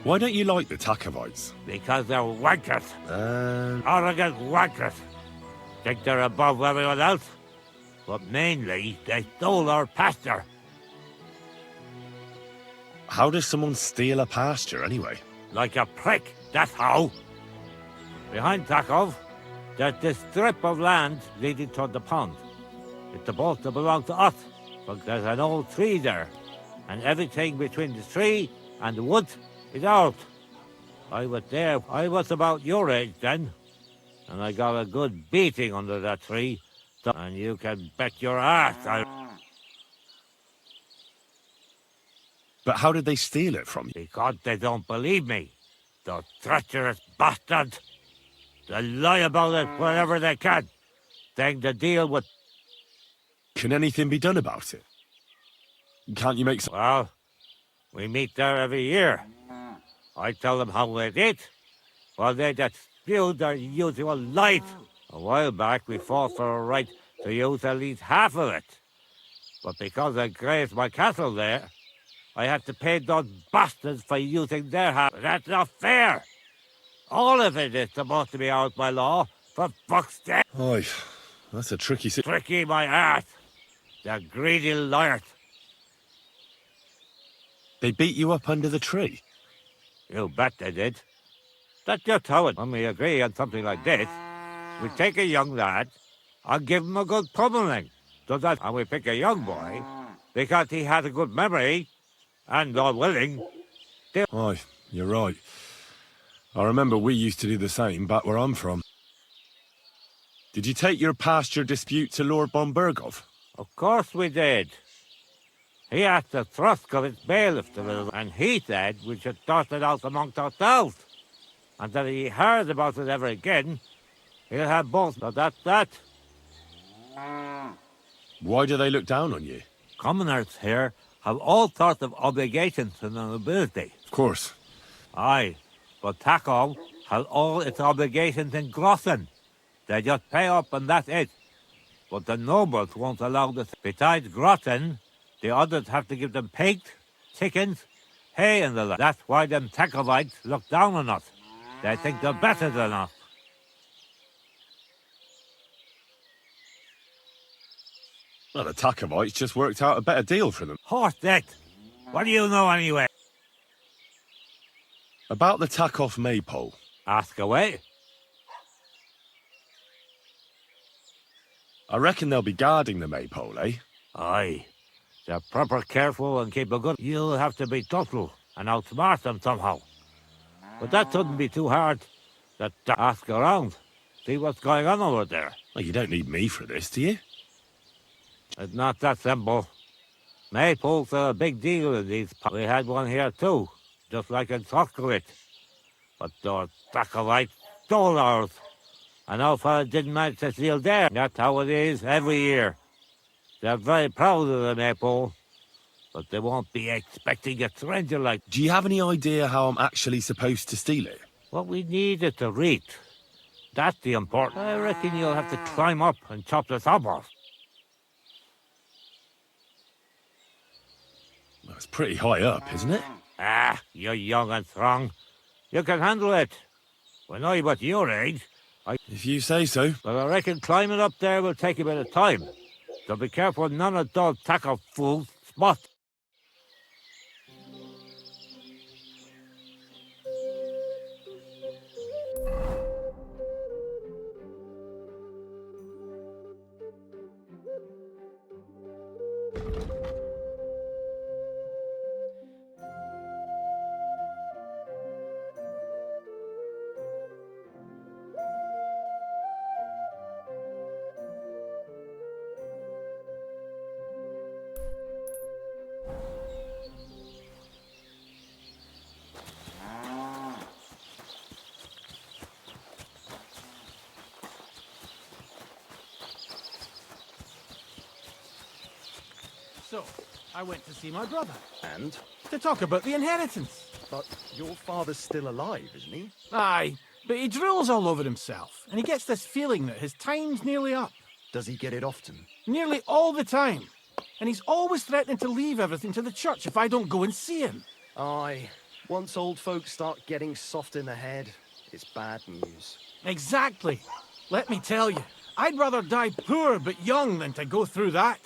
Why don't you like the Takavites? Because they're wankers. Arrogant wankers. Think they're above everyone else. But mainly, they stole our pasture. How does someone steal a pasture, anyway? Like a prick, that's how. Behind Takov, there's this strip of land leading toward the pond. It's supposed to belong to us, but there's an old tree there, and everything between the tree and the woods is ours. I was there. I was about your age then, and I got a good beating under that tree, and you can bet your ass But how did they steal it from you? Because they don't believe me. Those treacherous bastards. They lie about it wherever they can. Saying the deal with... Can anything be done about it? Can't you make some... Well, we meet there every year. I tell them how it is, while they just spew their usual lies. A while back, we fought for a right to use at least half of it. But because I grazed my cattle there, I had to pay those bastards for using their half. That's not fair. All of it is supposed to be ours by law, for fuck's sake. Oy, that's a tricky situation. Tricky my ass. They're greedy liars. They beat you up under the tree? You bet they did. That's just how it... When we agree on something like this, we take a young lad and give him a good pummeling. So that, and we pick a young boy because he has a good memory and, God willing, Aye, you're right. I remember we used to do the same back where I'm from. Did you take your pasture dispute to Lord Bombergov? Of course we did. He asked the thrust of its bailiff to visit, and he said we should sort it out amongst ourselves. And that if he heard about it ever again, he'll have both. So that's that. Why do they look down on you? Commoners here have all sorts of obligations to the nobility. Of course. Aye, but Takov has all its obligations in Grossen. They just pay up and that's it. But the nobles won't allow this. Besides Grossen, the others have to give them pigs, chickens, hay and the like. That's why them Takovites look down on us. They think they're better than us. Well, the Takovites just worked out a better deal for them. Horse it! What do you know anyway? About the Takov maypole. Ask away. I reckon they'll be guarding the maypole, eh? Aye. They're proper careful and keep a good... You'll have to be subtle and outsmart them somehow. But that shouldn't be too hard. Just ask around. See what's going on over there. Well, you don't need me for this, do you? It's not that simple. Maypoles are a big deal in these parts. We had one here too, just like in Sokolit. But those Takovites stole ours. And our fella didn't manage to steal there. That's how it is every year. They're very proud of the maypole, but they won't be expecting a stranger like... Do you have any idea how I'm actually supposed to steal it? What we need is the reach. That's the important... I reckon you'll have to climb up and chop the top off. Well, it's pretty high up, isn't it? Ah, you're young and strong. You can handle it. When I was your age, If you say so. But I reckon climbing up there will take a bit of time. So be careful none of those tackle fools spot. So, I went to see my brother. And? To talk about the inheritance. But your father's still alive, isn't he? Aye, but he drools all over himself, and he gets this feeling that his time's nearly up. Does he get it often? Nearly all the time. And he's always threatening to leave everything to the church if I don't go and see him. Aye. Once old folks start getting soft in the head, it's bad news. Exactly. Let me tell you, I'd rather die poor but young than to go through that.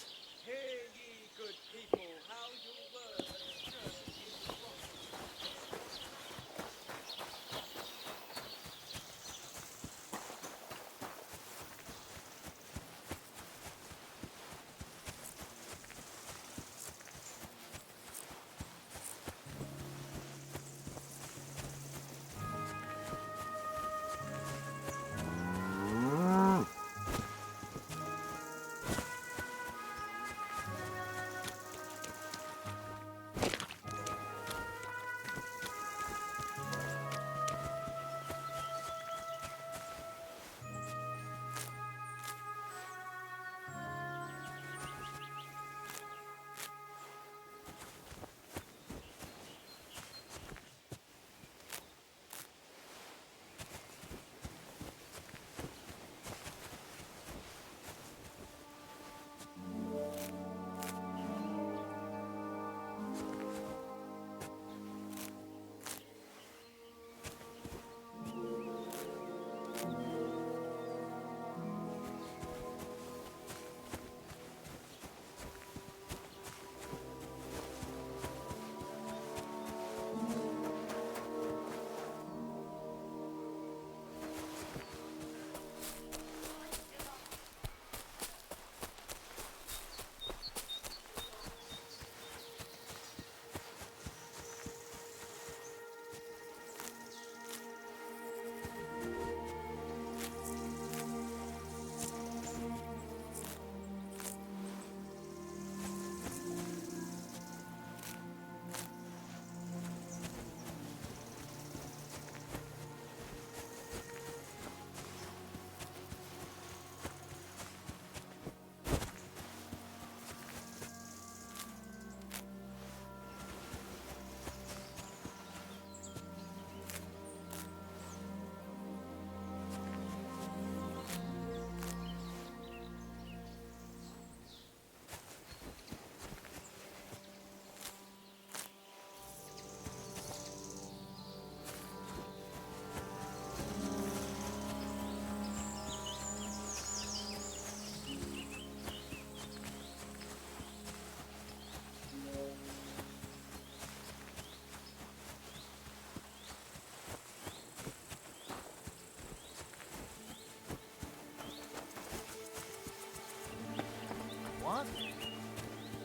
What?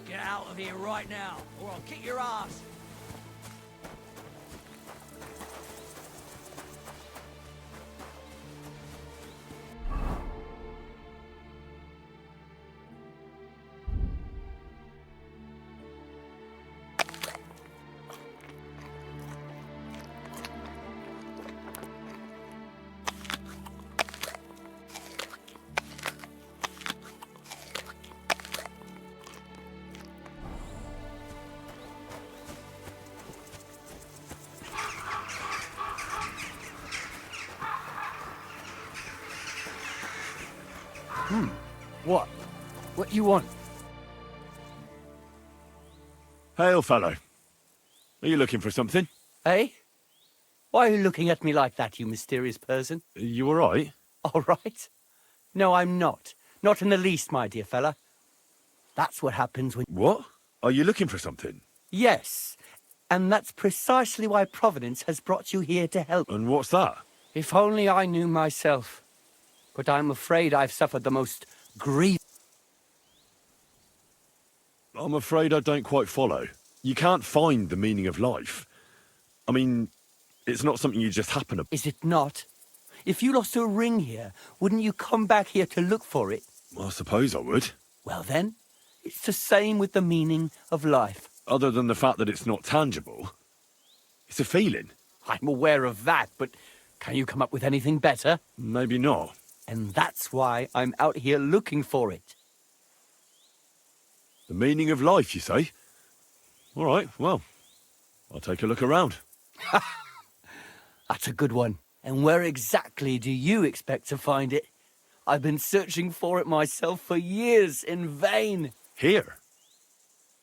Get out of here right now, or I'll kick your ass. What? What you want? Hail, fellow. Are you looking for something? Eh? Why are you looking at me like that, you mysterious person? You all right? All right. No, I'm not. Not in the least, my dear fella. That's what happens when... What? Are you looking for something? Yes. And that's precisely why Providence has brought you here to help. And what's that? If only I knew myself. But I'm afraid I've suffered the most grief. I'm afraid I don't quite follow. You can't find the meaning of life. I mean, it's not something you just happen to... Is it not? If you lost a ring here, wouldn't you come back here to look for it? I suppose I would. Well then, it's the same with the meaning of life. Other than the fact that it's not tangible. It's a feeling. I'm aware of that, but can you come up with anything better? Maybe not. And that's why I'm out here looking for it. The meaning of life, you say? All right, well, I'll take a look around. That's a good one. And where exactly do you expect to find it? I've been searching for it myself for years in vain. Here?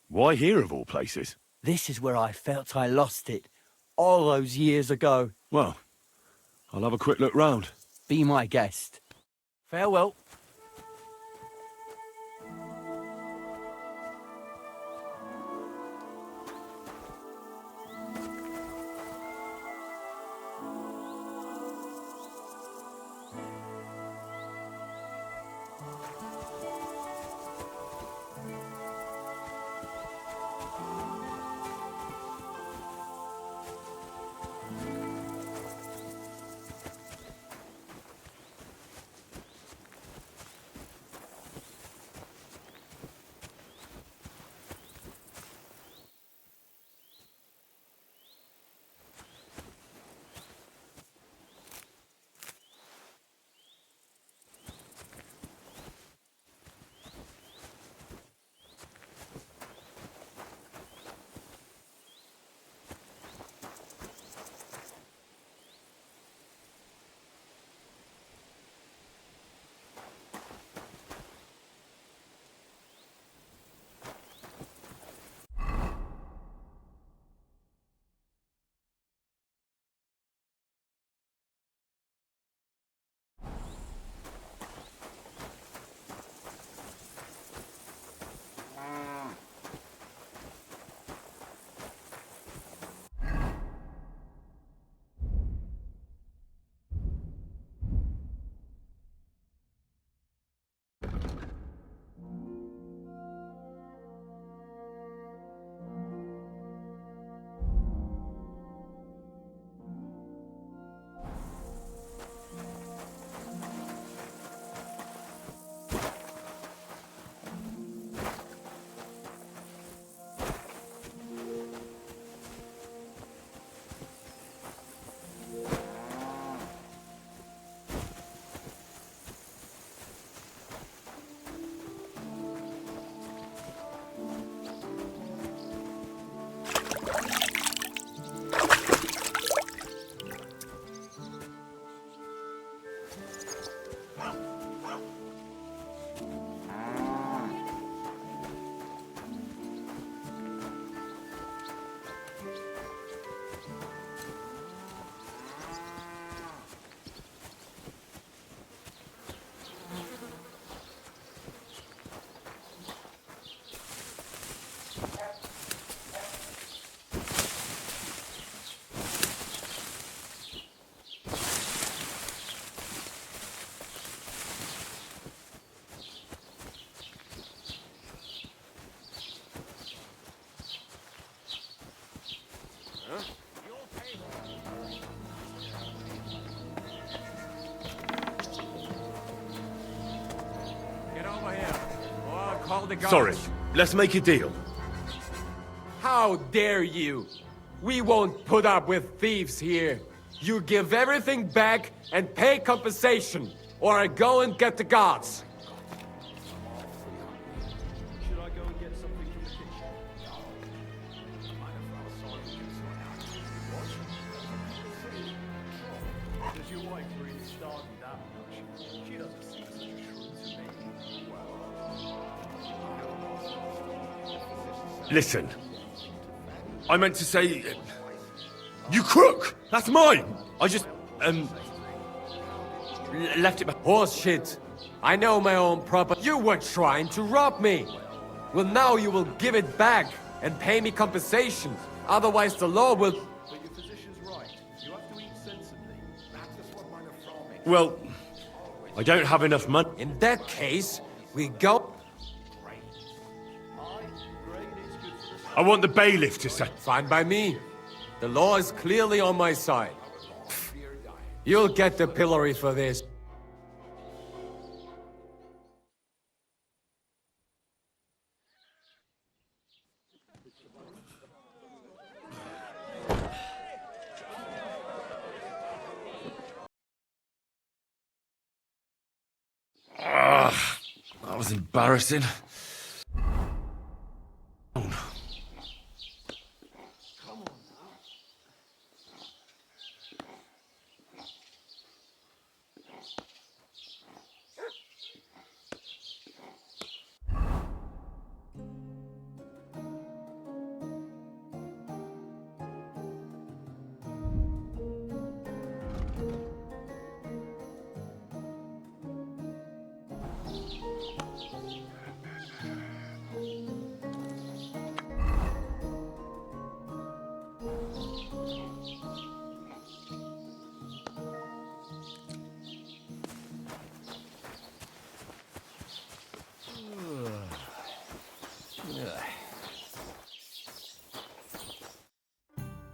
Why here of all places? This is where I felt I lost it, all those years ago. Well, I'll have a quick look round. Be my guest. Farewell. Sorry, let's make a deal. How dare you? We won't put up with thieves here. You give everything back and pay compensation, or I go and get the guards. Should I go and get something from the kitchen? Does your wife really starve you that much? She doesn't seem such a shrew to me. Listen, I meant to say... You crook! That's mine! I just, Left it. Horse shit. I know my own property. You were trying to rob me. Well, now you will give it back and pay me compensation. Otherwise, the law will. But your physician's right. You have to eat sensibly. That's just what minor farming. Well, I don't have enough money. In that case, we go. I want the bailiff to settle. Fine by me. The law is clearly on my side. You'll get the pillory for this. That was embarrassing.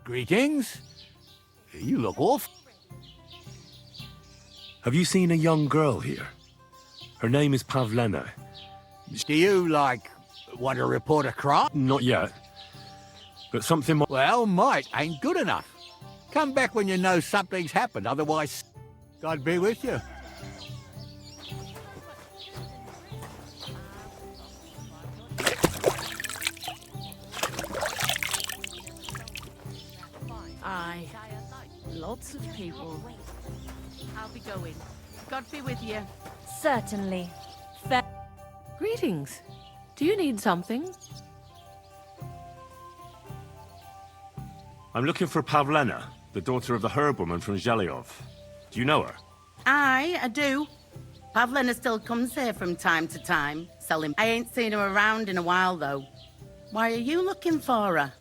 Greetings. You look off. Have you seen a young girl here? Her name is Pavlena. Do you, want to report a crime? Not yet. But something might... Well, might ain't good enough. Come back when you know something's happened, otherwise, God be with you. Aye. Lots of people. I'll be going. God be with you. Certainly. Greetings. Do you need something? I'm looking for Pavlena, the daughter of the herb woman from Zhelyov. Do you know her? Aye, I do. Pavlena still comes here from time to time, selling. I ain't seen her around in a while, though. Why are you looking for her?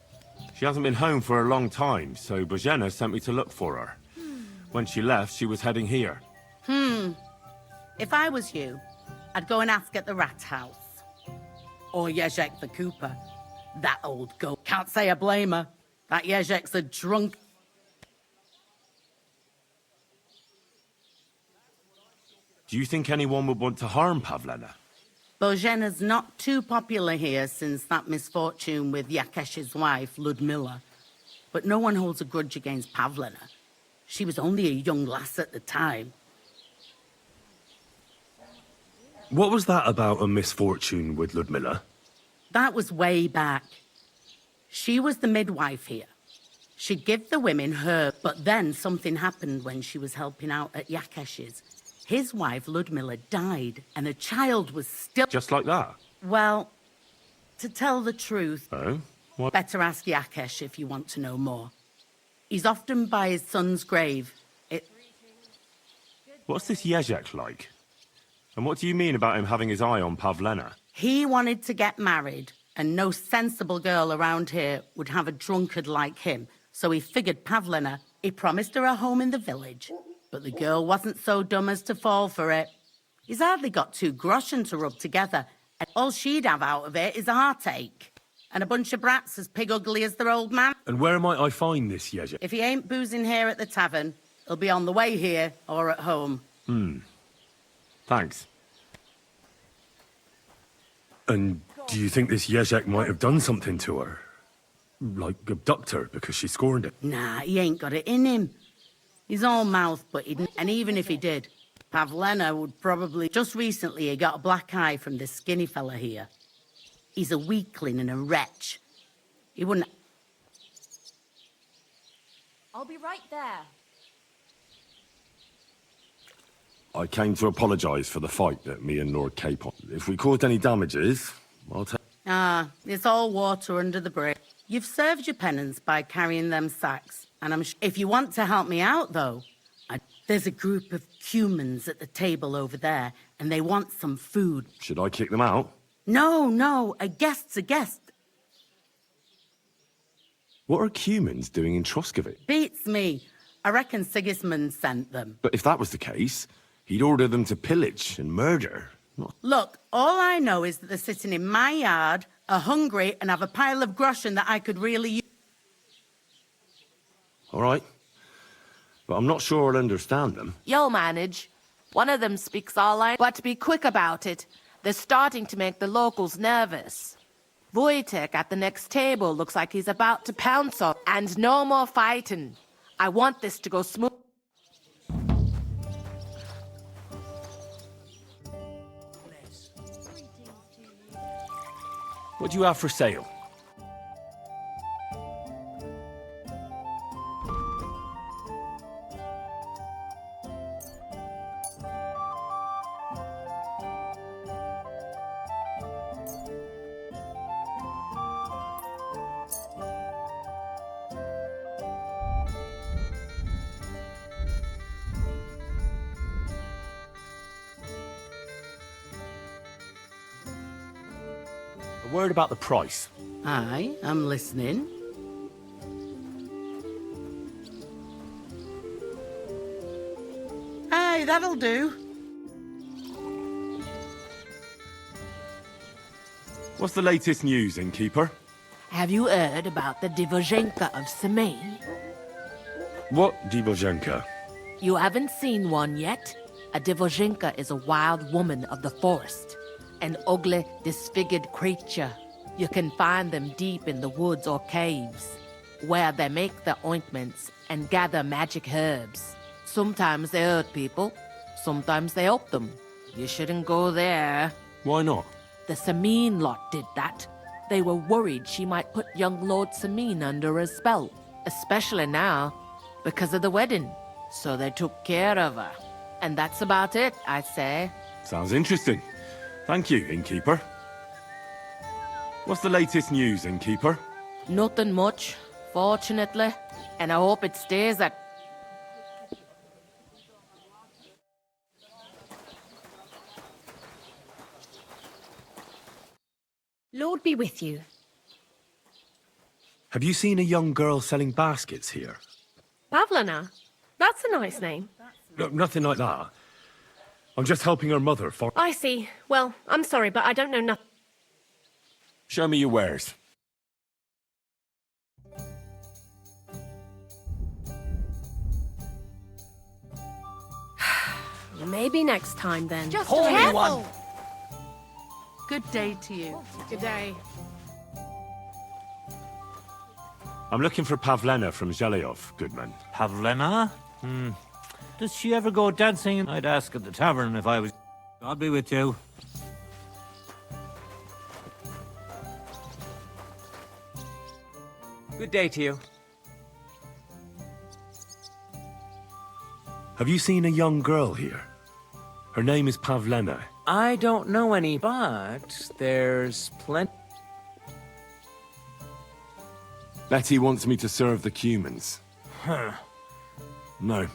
She hasn't been home for a long time, so Bozhena sent me to look for her. When she left, she was heading here. If I was you, I'd go and ask at the rat house. Or Jezek the Cooper. That old goat. Can't say I blame her. That Jezek's a drunk. Do you think anyone would want to harm Pavlena? Bozhena's not too popular here since that misfortune with Yakesh's wife, Ludmilla. But no one holds a grudge against Pavlena. She was only a young lass at the time. What was that about a misfortune with Ludmilla? That was way back. She was the midwife here. She'd give the women her, but then something happened when she was helping out at Yakesh's. His wife, Ludmilla, died, and the child was still... Just like that? Well, to tell the truth... Oh? What? Better ask Yakesh if you want to know more. He's often by his son's grave. What's this Jezek like? And what do you mean about him having his eye on Pavlena? He wanted to get married, and no sensible girl around here would have a drunkard like him. So he figured Pavlena, he promised her a home in the village. But the girl wasn't so dumb as to fall for it. He's hardly got 2 groschen to rub together, and all she'd have out of it is a heartache. And a bunch of brats as pig ugly as their old man. And where might I find this Jezek? If he ain't boozing here at the tavern, he'll be on the way here or at home. Thanks. And do you think this Jezek might have done something to her? Like abduct her because she scorned it? Nah, he ain't got it in him. He's all mouth, but and even if he did, Pavlena would probably... Just recently, he got a black eye from this skinny fella here. He's a weakling and a wretch. He wouldn't... I'll be right there. I came to apologise for the fight that me and Lord Capon. If we caused any damages, I'll take... Ah, it's all water under the bridge. You've served your penance by carrying them sacks, and if you want to help me out, though, There's a group of humans at the table over there, and they want some food. Should I kick them out? No, a guest's a guest. What are humans doing in Troskovit? Beats me. I reckon Sigismund sent them. But if that was the case, he'd order them to pillage and murder. Look, all I know is that they're sitting in my yard, are hungry, and have a pile of groschen that I could really use. All right. But I'm not sure I'll understand them. You'll manage. One of them speaks all languages, but be quick about it. They're starting to make the locals nervous. Wojtek at the next table looks like he's about to pounce on. And no more fighting. I want this to go smooth. What do you have for sale? A word about the price. Aye, I'm listening. Aye, that'll do. What's the latest news, innkeeper? Have you heard about the Divozhenka of Semey? What Divozhenka? You haven't seen one yet? A Divozhenka is a wild woman of the forest. An ugly, disfigured creature. You can find them deep in the woods or caves, where they make their ointments and gather magic herbs. Sometimes they hurt people, sometimes they help them. You shouldn't go there. Why not? The Semeen lot did that. They were worried she might put young Lord Semeen under a spell, especially now, because of the wedding. So they took care of her. And that's about it, I'd say. Sounds interesting. Thank you, innkeeper. What's the latest news, innkeeper? Nothing much, fortunately. And I hope it stays that. Lord be with you. Have you seen a young girl selling baskets here? Pavlina? That's a nice name. No, nothing like that. I'm just helping her mother for... I see. Well, I'm sorry, but I don't know nothing. Show me your wares. Maybe next time, then. Just careful. Good day to you. Good day. I'm looking for Pavlena from Zhelyov, Goodman. Pavlena? Does she ever go dancing? I'd ask at the tavern if I was... God be with you. Good day to you. Have you seen a young girl here? Her name is Pavlena. I don't know any, but there's plenty. Betty wants me to serve the Cumans. Huh. No,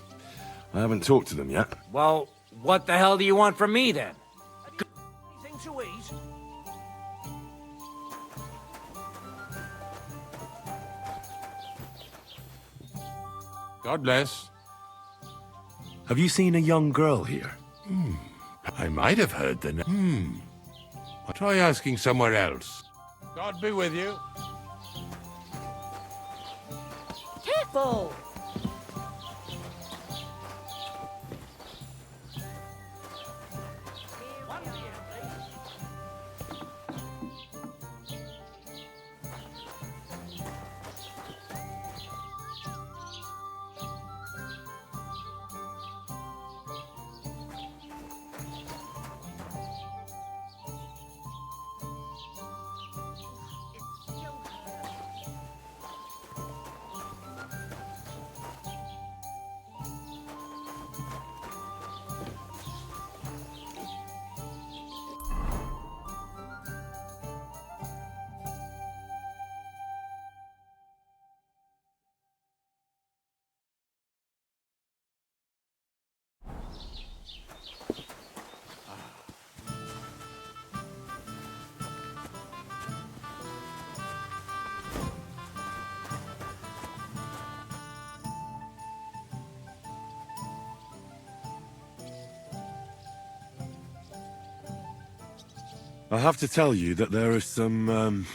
I haven't talked to them yet. Well, what the hell do you want from me, then? Anything to eat? God bless. Have you seen a young girl here? I might have heard the name. I'll try asking somewhere else. God be with you. Careful! I have to tell you that there are some,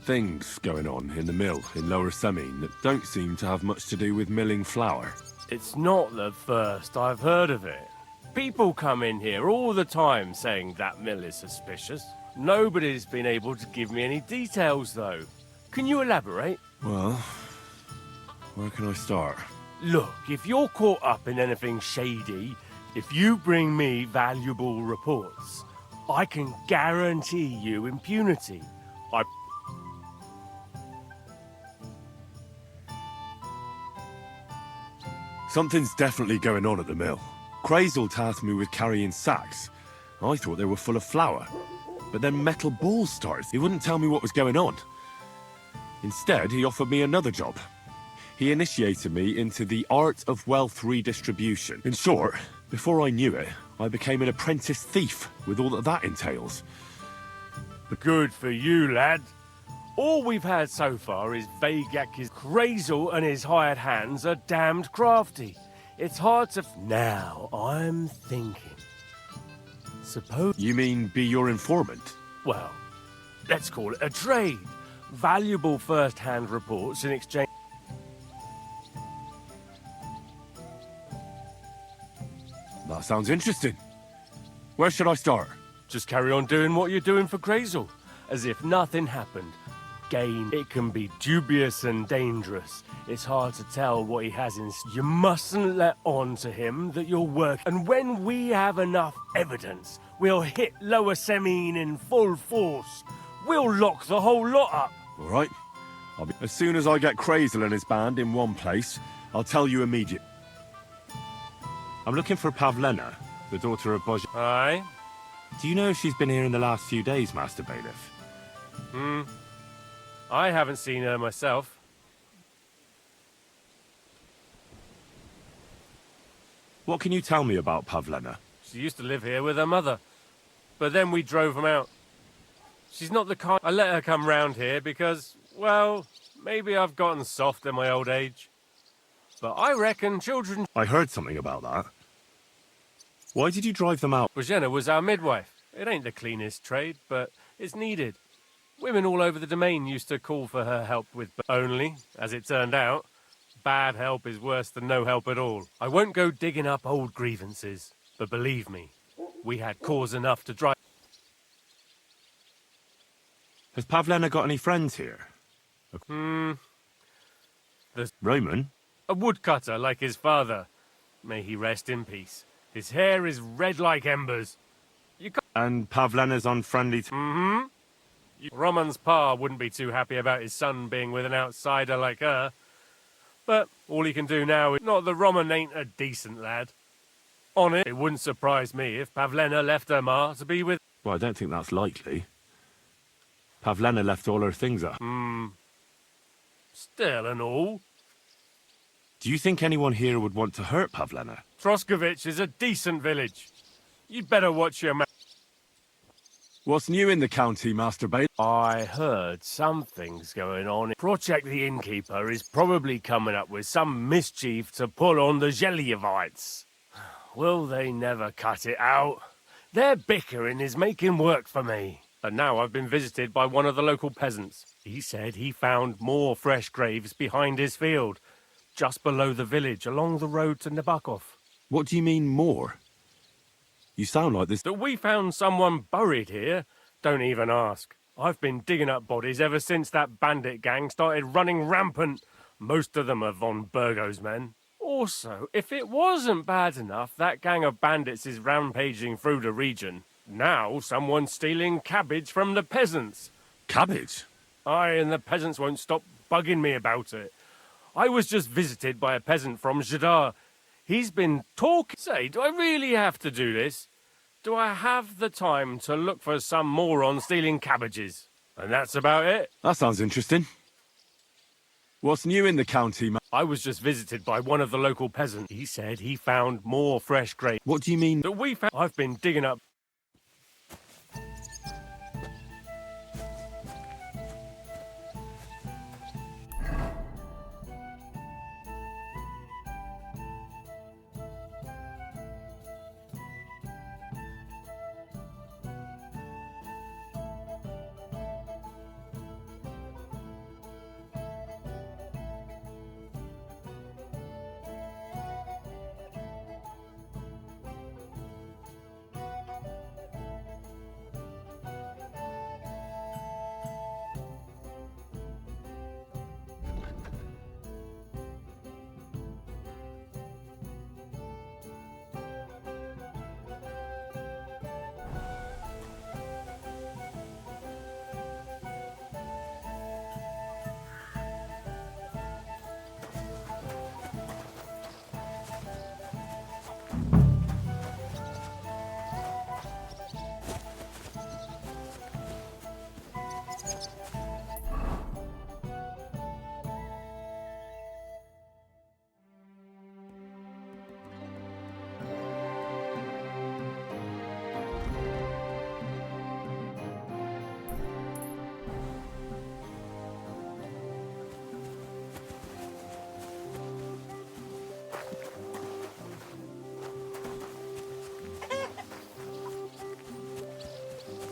things going on in the mill in Lower Semine that don't seem to have much to do with milling flour. It's not the first I've heard of it. People come in here all the time saying that mill is suspicious. Nobody's been able to give me any details, though. Can you elaborate? Well, where can I start? Look, if you're caught up in anything shady, if you bring me valuable reports, I can guarantee you impunity. Something's definitely going on at the mill. Crazel tasked me with carrying sacks. I thought they were full of flour. But then metal balls started. He wouldn't tell me what was going on. Instead, he offered me another job. He initiated me into the art of wealth redistribution. In short, before I knew it, I became an apprentice thief with all that entails. But good for you, lad. All we've had so far is vague accusations. Crazel and his hired hands are damned crafty. It's hard to... Now, I'm thinking. Suppose... You mean be your informant? Well, let's call it a trade. Valuable first-hand reports in exchange... That sounds interesting. Where should I start? Just carry on doing what you're doing for Crazel, as if nothing happened. Gain, it can be dubious and dangerous. It's hard to tell what he has in... You mustn't let on to him that you're working. And when we have enough evidence, we'll hit Lower Semine in full force. We'll lock the whole lot up. All right. As soon as I get Crazel and his band in one place, I'll tell you immediately. I'm looking for Pavlena, the daughter of Boj... Aye? Do you know if she's been here in the last few days, Master Bailiff? I haven't seen her myself. What can you tell me about Pavlena? She used to live here with her mother, but then we drove them out. She's not the kind... I let her come round here because, well, maybe I've gotten soft in my old age. But I reckon children... I heard something about that. Why did you drive them out? Bojena was our midwife. It ain't the cleanest trade, but it's needed. Women all over the domain used to call for her help with... Only, as it turned out, bad help is worse than no help at all. I won't go digging up old grievances, but believe me, we had cause enough to drive... Has Pavlena got any friends here? There's... Roman? A woodcutter like his father. May he rest in peace. His hair is red like embers. You can't... And Pavlena's on friendly... Roman's pa wouldn't be too happy about his son being with an outsider like her. But all he can do now is... Not that Roman ain't a decent lad. On it wouldn't surprise me if Pavlena left her ma to be with... Well, I don't think that's likely. Pavlena left all her things up. Still and all. Do you think anyone here would want to hurt Pavlena? Troskovich is a decent village. You'd better watch your mouth. What's new in the county, Master Bailiff? I heard something's going on. Project the Innkeeper is probably coming up with some mischief to pull on the Zhelyevites. Will they never cut it out? Their bickering is making work for me. And now I've been visited by one of the local peasants. He said he found more fresh graves behind his field, just below the village, along the road to Nabokov. What do you mean, more? You sound like this... That we found someone buried here? Don't even ask. I've been digging up bodies ever since that bandit gang started running rampant. Most of them are von Burgo's men. Also, if it wasn't bad enough that gang of bandits is rampaging through the region, now someone's stealing cabbage from the peasants. Cabbage? Aye, and the peasants won't stop bugging me about it. I was just visited by a peasant from Jadar. He's been talking... Say, do I really have to do this? Do I have the time to look for some moron stealing cabbages? And that's about it. That sounds interesting. What's new in the county, I was just visited by one of the local peasants. He said he found more fresh graves. What do you mean? That we found... I've been digging up...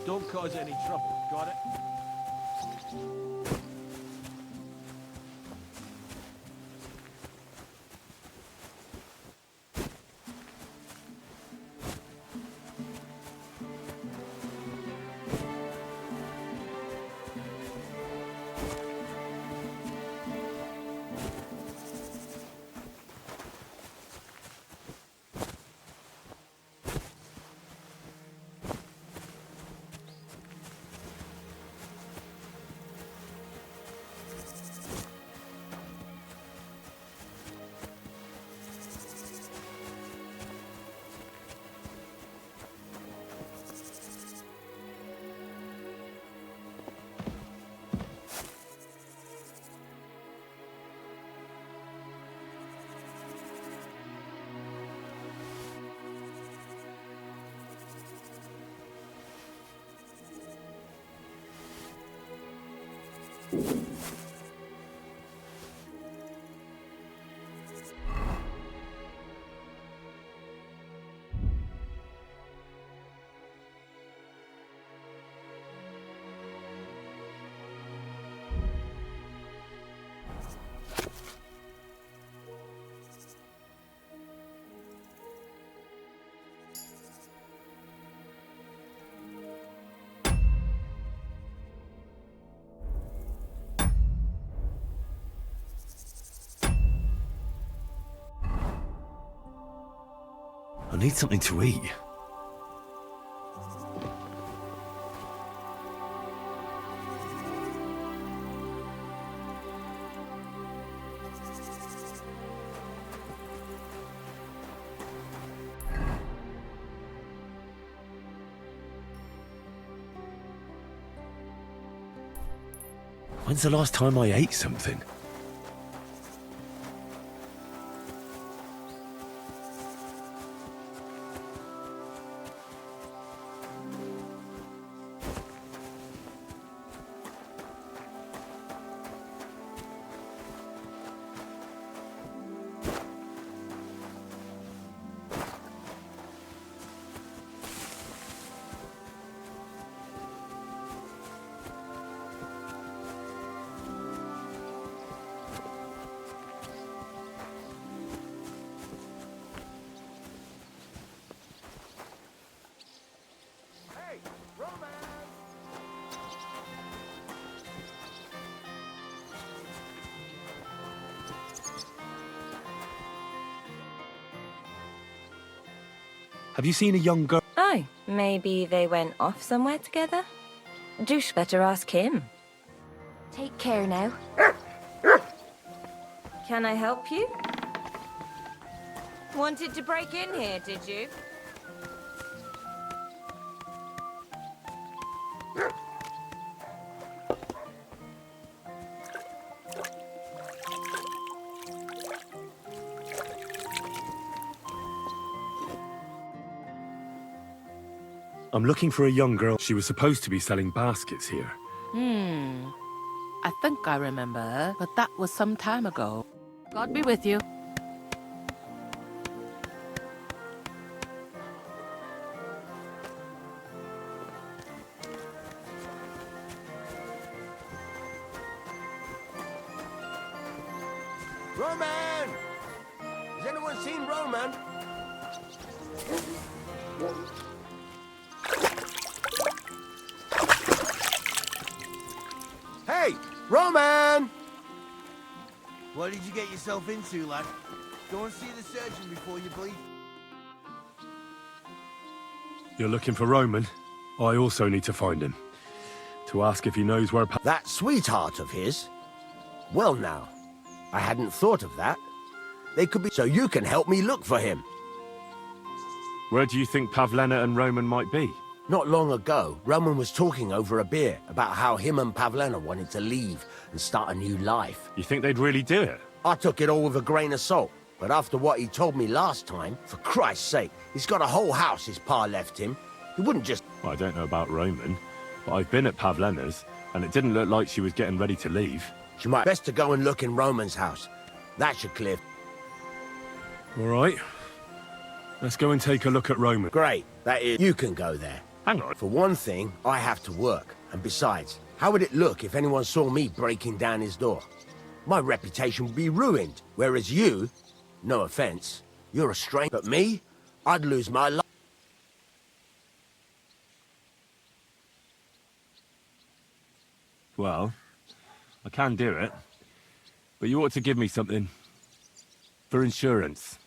Don't cause any trouble, got it? I need something to eat. When's the last time I ate something? Have you seen a young girl? Oh, maybe they went off somewhere together? Douche better ask him. Take care now. Can I help you? Wanted to break in here, did you? I'm looking for a young girl. She was supposed to be selling baskets here. I think I remember, but that was some time ago. God be with you. Roman! Has anyone seen Roman? Hey, Roman! What did you get yourself into, lad? Go and see the surgeon before you bleed. You're looking for Roman? I also need to find him. To ask if he knows where That sweetheart of his? Well now, I hadn't thought of that. They could be... So you can help me look for him. Where do you think Pavlena and Roman might be? Not long ago, Roman was talking over a beer about how him and Pavlena wanted to leave and start a new life. You think they'd really do it? I took it all with a grain of salt. But after what he told me last time, for Christ's sake, he's got a whole house his pa left him. He wouldn't just... Well, I don't know about Roman, but I've been at Pavlena's, and it didn't look like she was getting ready to leave. She might best to go and look in Roman's house. That should clear... All right. Let's go and take a look at Roman. Great. That is... You can go there. Hang on. For one thing, I have to work. And besides, how would it look if anyone saw me breaking down his door? My reputation would be ruined. Whereas you, no offense, you're a stranger. But me, I'd lose my life. Well, I can do it. But you ought to give me something for insurance.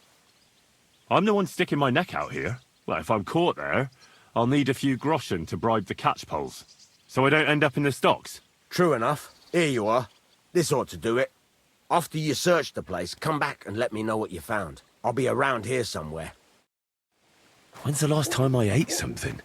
I'm the one sticking my neck out here. Well, if I'm caught there, I'll need a few groschen to bribe the catchpoles, so I don't end up in the stocks. True enough. Here you are. This ought to do it. After you search the place, come back and let me know what you found. I'll be around here somewhere. When's the last time I ate something?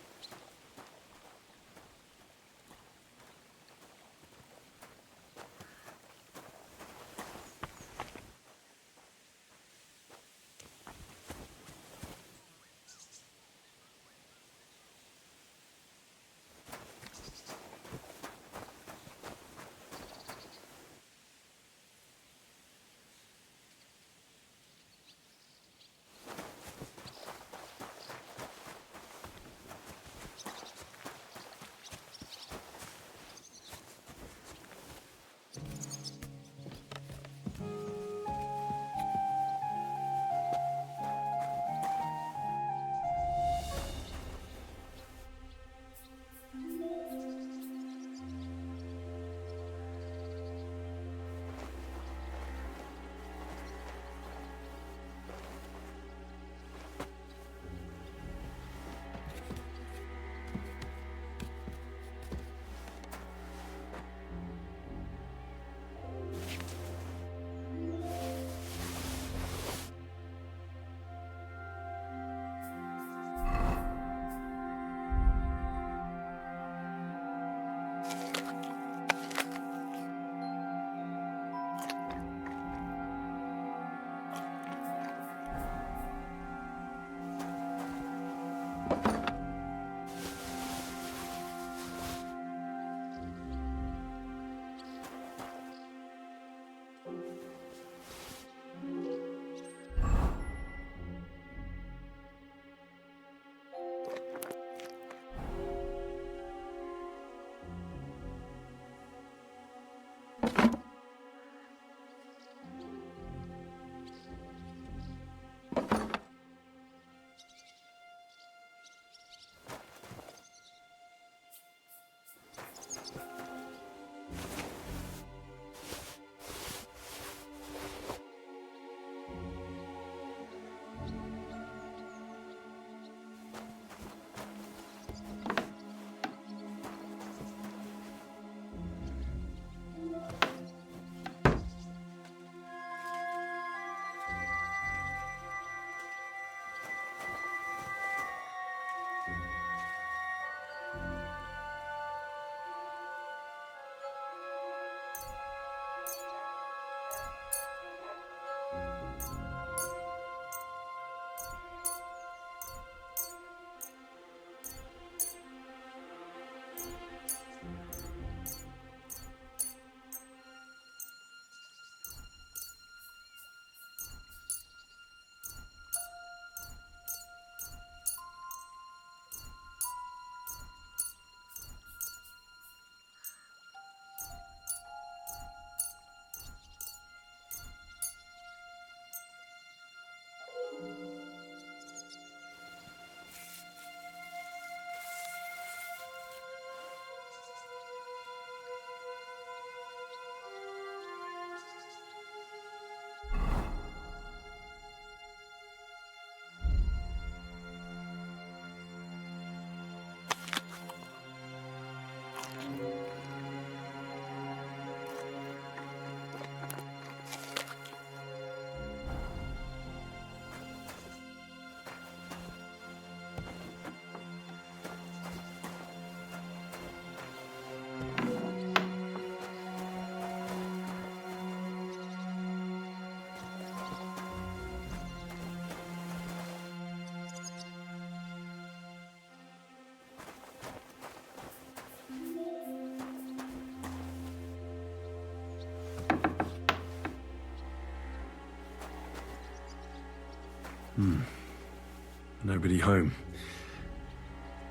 Nobody home.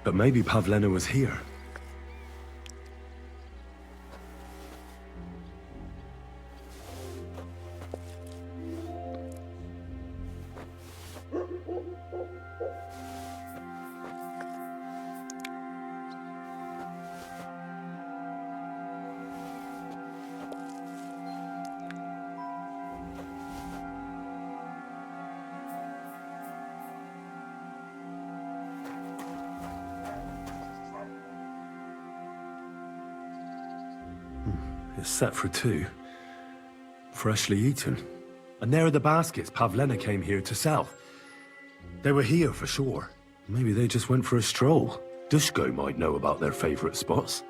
But maybe Pavlena was here. It's set for two. Freshly eaten. And there are the baskets Pavlena came here to sell. They were here for sure. Maybe they just went for a stroll. Dushko might know about their favorite spots.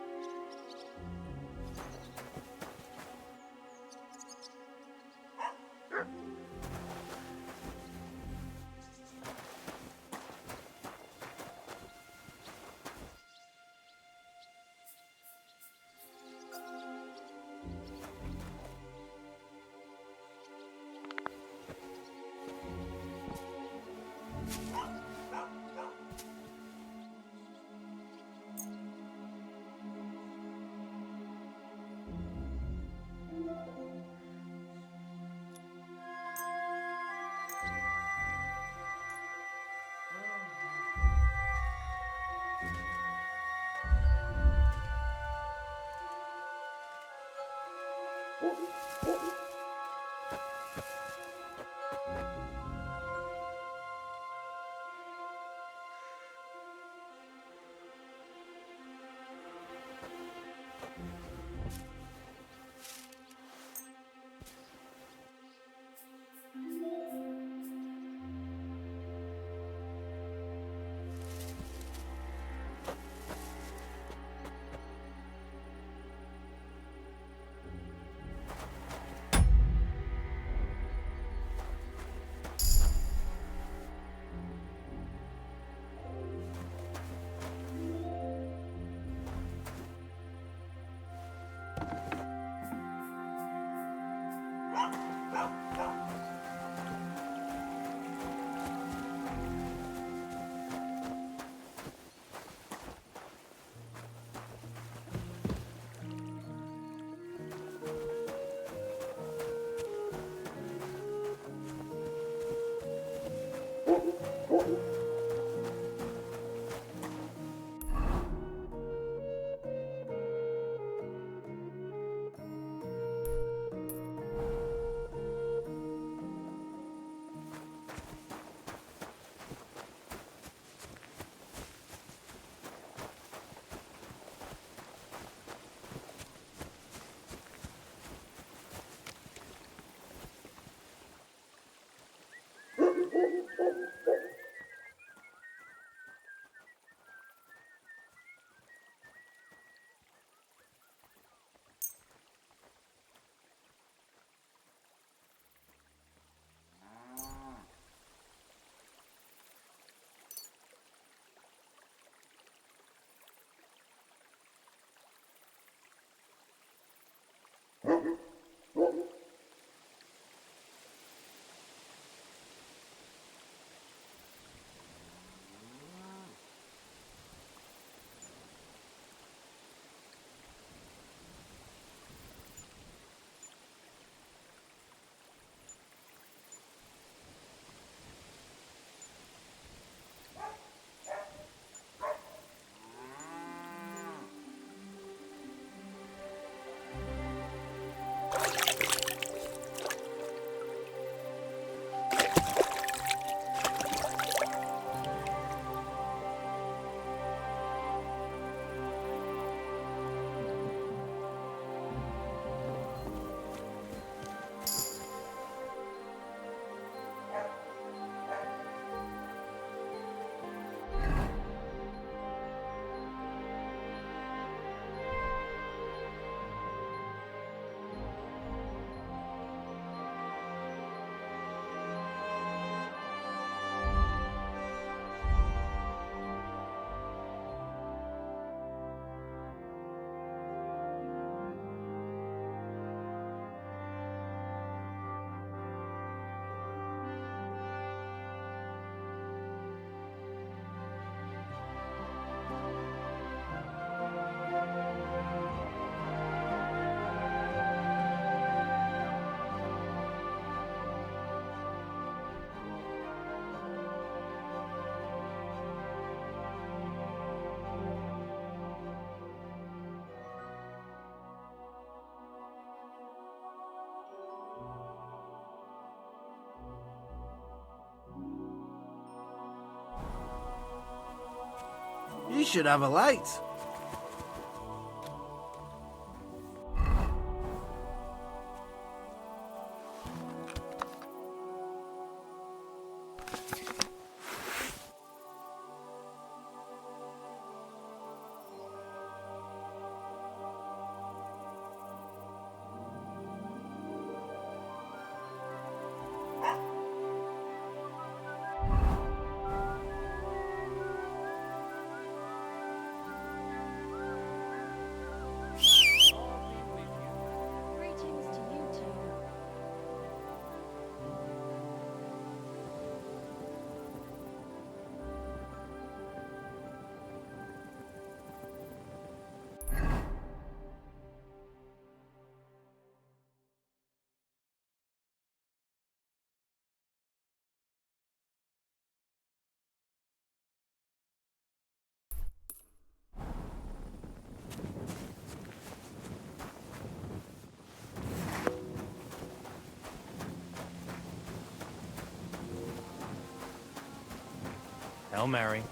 You should have a light. Hail Mary.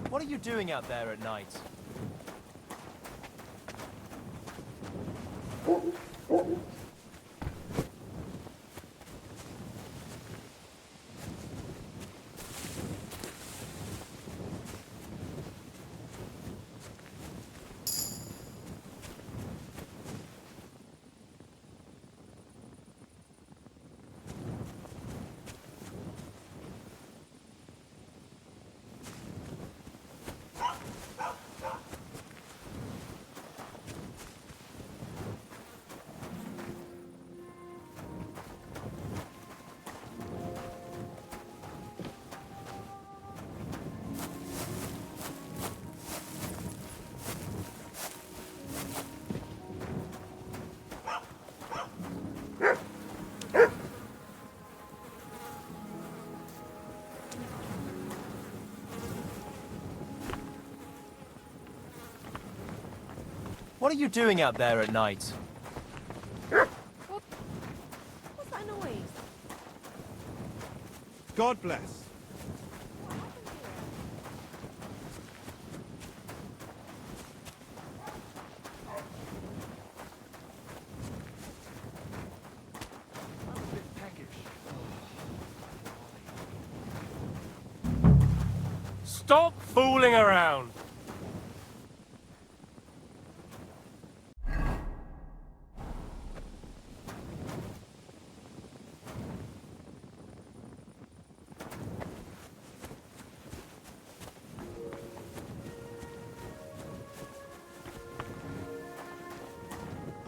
What are you doing out there at night? What are you doing out there at night? What's that noise? God bless. Stop fooling around!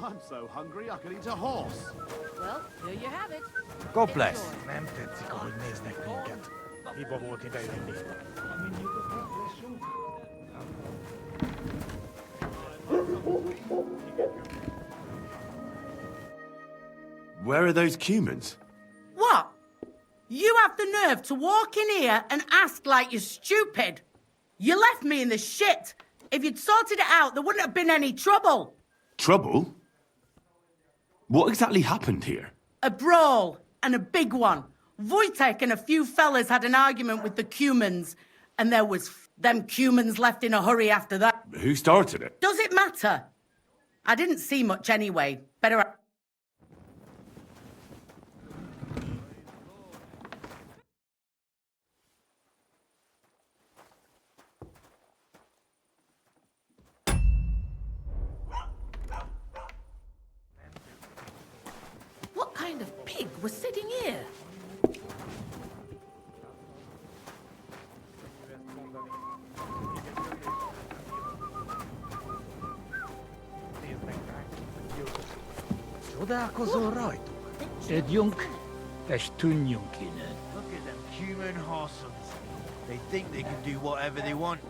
I'm so hungry I could eat a horse. Well, here you have it. God bless. Nem tetszik, ahogy néznek minket. Hiba volt ide jönni. Where are those cumans? What? You have the nerve to walk in here and ask like you're stupid. You left me in the shit. If you'd sorted it out, there wouldn't have been any trouble. Trouble? What exactly happened here? A brawl, and a big one. Wojtek and a few fellas had an argument with the cumans, and there was them cumans left in a hurry after that. Who started it? Does it matter? I didn't see much anyway. Better... What kind of pig was sitting here? Look at them human horsons. They think they can do whatever they want.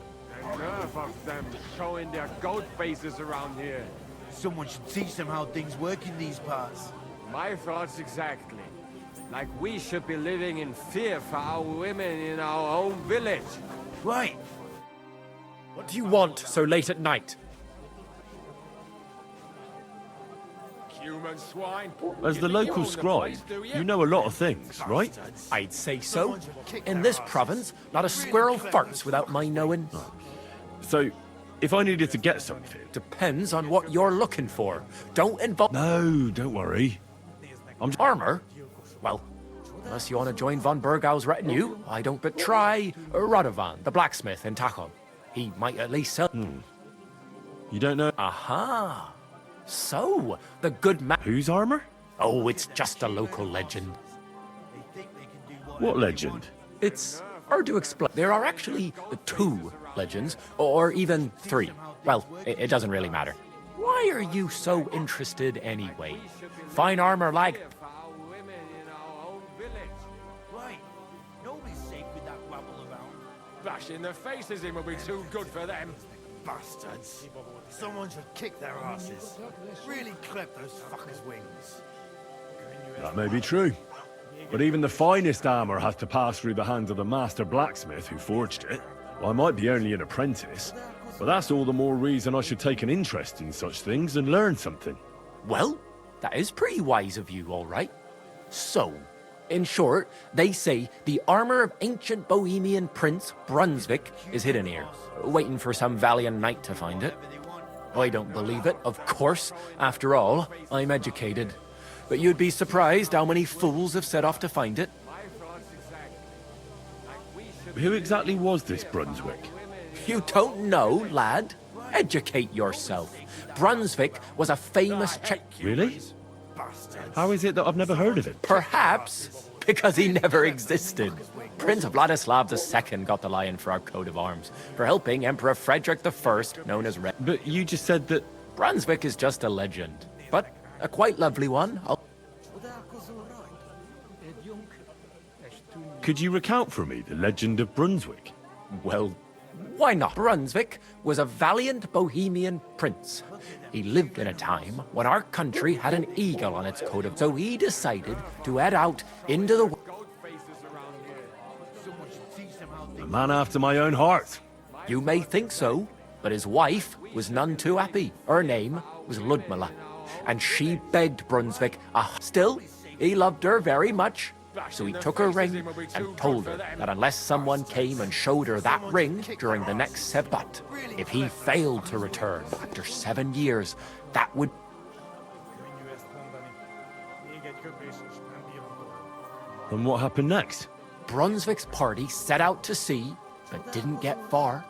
The nerve of them showing their goat faces around here. Someone should teach them how things work in these parts. My thoughts exactly. Like we should be living in fear for our women in our own village. Right. What do you want so late at night? Human swine. As the local scribe, you know a lot of things, right? I'd say so. In this province, not a squirrel farts without my knowing. So, if I needed to get something... Depends on what you're looking for. Don't involve... No, don't worry. Armor? Well, unless you want to join von Burgau's retinue, I don't but try Radovan, the blacksmith in Tachon. He might at least sell... You don't know... Aha! So, the good man... Whose armor? Oh, it's just a local legend. What legend? It's hard to explain. There are actually 2 legends, or even 3. Well, it doesn't really matter. Why are you so interested anyway? Fine armor like... Right. Nobody's safe with that rabble around. Bashing their faces in will be too good for them. Bastards. Someone should kick their asses. Really clip those fuckers' wings. That may be true. But even the finest armor has to pass through the hands of the master blacksmith who forged it. I might be only an apprentice, but that's all the more reason I should take an interest in such things and learn something. Well, that is pretty wise of you, all right. So, in short, they say the armor of ancient Bohemian Prince Brunswick is hidden here, waiting for some valiant knight to find it. I don't believe it, of course. After all, I'm educated. But you'd be surprised how many fools have set off to find it. Who exactly was this Brunswick? You don't know, lad? Educate yourself. Brunswick was a famous Czech... Really? How is it that I've never heard of it? Perhaps because he never existed. Prince Vladislav II got the lion for our coat of arms, for helping Emperor Frederick I, known as Red. But you just said that... Brunswick is just a legend, but a quite lovely one. Could you recount for me the legend of Brunswick? Well, why not? Brunswick was a valiant Bohemian prince. He lived in a time when our country had an eagle on its coat of... So he decided to head out into the... A man after my own heart. You may think so, but his wife was none too happy. Her name was Ludmilla, and she begged Brunswick. Still, he loved her very much. So he took her ring and told her that unless someone came and showed her that ring during the next 7... But if he failed to return after 7 years, that would... And what happened next? Brunswick's party set out to sea, but didn't get far.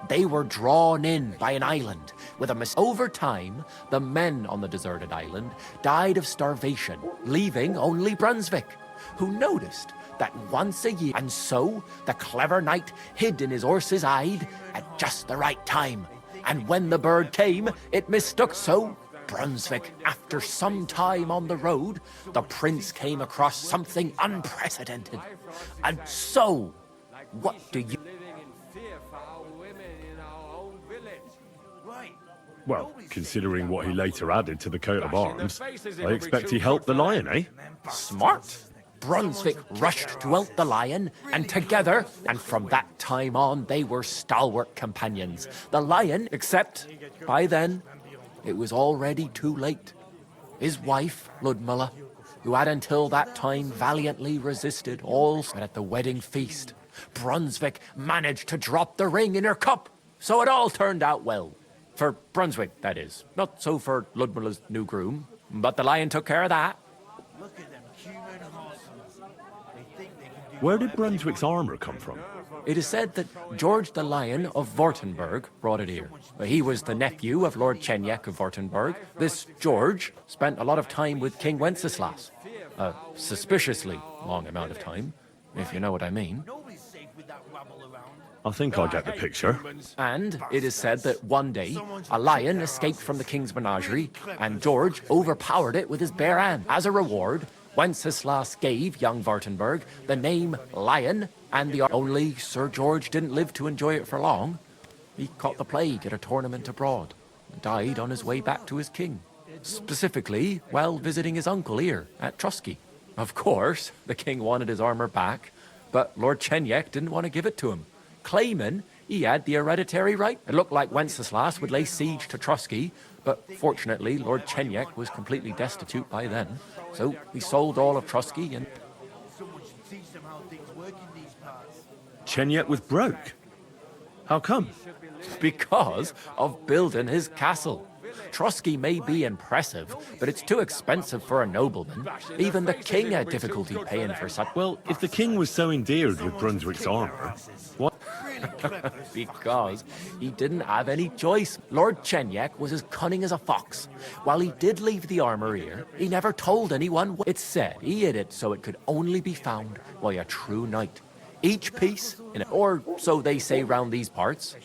They were drawn in by an island with a Over time, the men on the deserted island died of starvation, leaving only Brunswick, who noticed that once a year... And so the clever knight hid in his horse's hide at just the right time. And when the bird came, it mistook. So Brunswick, after some time on the road, the prince came across something unprecedented. And so, what do you... Well, considering what he later added to the coat of arms, I expect he helped the lion, eh? Smart. Brunswick rushed to help the lion, and together, and from that time on, they were stalwart companions. The lion, except by then, it was already too late. His wife, Ludmilla, who had until that time valiantly resisted all, but at the wedding feast, Brunswick managed to drop the ring in her cup. So it all turned out well. For Brunswick, that is. Not so for Ludmilla's new groom, but the lion took care of that. Where did Brunswick's armor come from? It is said that George the Lion of Württemberg brought it here. He was the nephew of Lord Czeniec of Württemberg. This George spent a lot of time with King Wenceslas. A suspiciously long amount of time, if you know what I mean. I think I get the picture. And it is said that one day, a lion escaped from the king's menagerie, and George overpowered it with his bare hand. As a reward, Wenceslas gave young Wartenberg the name Lion, and only Sir George didn't live to enjoy it for long. He caught the plague at a tournament abroad, and died on his way back to his king. Specifically, while visiting his uncle here at Trusky. Of course, the king wanted his armor back, but Lord Chenyek didn't want to give it to him, claiming he had the hereditary right. It looked like Wenceslas would lay siege to Trusky, but fortunately Lord Chenyek was completely destitute by then, so he sold all of Trusky and... Chenyek was broke. How come? Because of building his castle. Trusky may be impressive, but it's too expensive for a nobleman. Even the king had difficulty paying for such... Well, if the king was so endeared with Brunswick's armour, what? Because he didn't have any choice. Lord Chenyek was as cunning as a fox. While he did leave the armour here, he never told anyone. It's said he hid it so it could only be found by a true knight. Each piece, or so they say round these parts.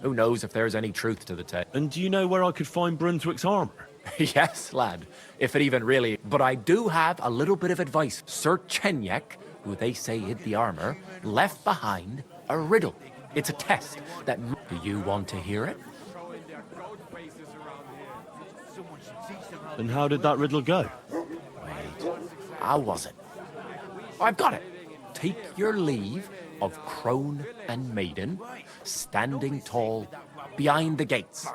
Who knows if there's any truth to the tale. And do you know where I could find Brunswick's armour? Yes, lad, if it even really... But I do have a little bit of advice. Sir Chenyek, who they say hid the armour, left behind a riddle. It's a test that... Do you want to hear it? And how did that riddle go? Wait, how was it? I've got it. Take your leave of crone and maiden, standing tall behind the gates.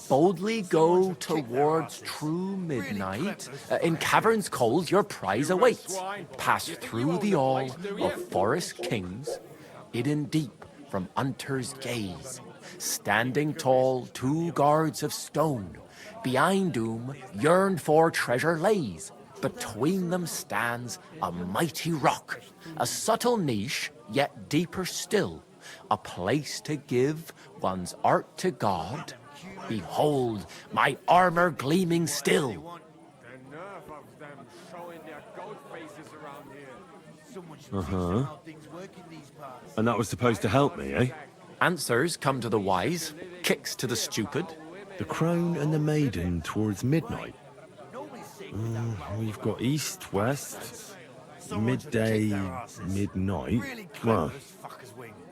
Boldly go towards true midnight. In caverns cold your prize awaits. Pass through the hall of forest kings, hidden deep from hunter's gaze. Standing tall, 2 guards of stone, behind whom yearned for treasure lays. Between them stands a mighty rock, a subtle niche, yet deeper still, a place to give one's art to God. Behold, my armor gleaming still. Uh-huh. And that was supposed to help me, eh? Answers come to the wise, kicks to the stupid. The crone and the maiden towards midnight. We've got east, west, midday, midnight. Well,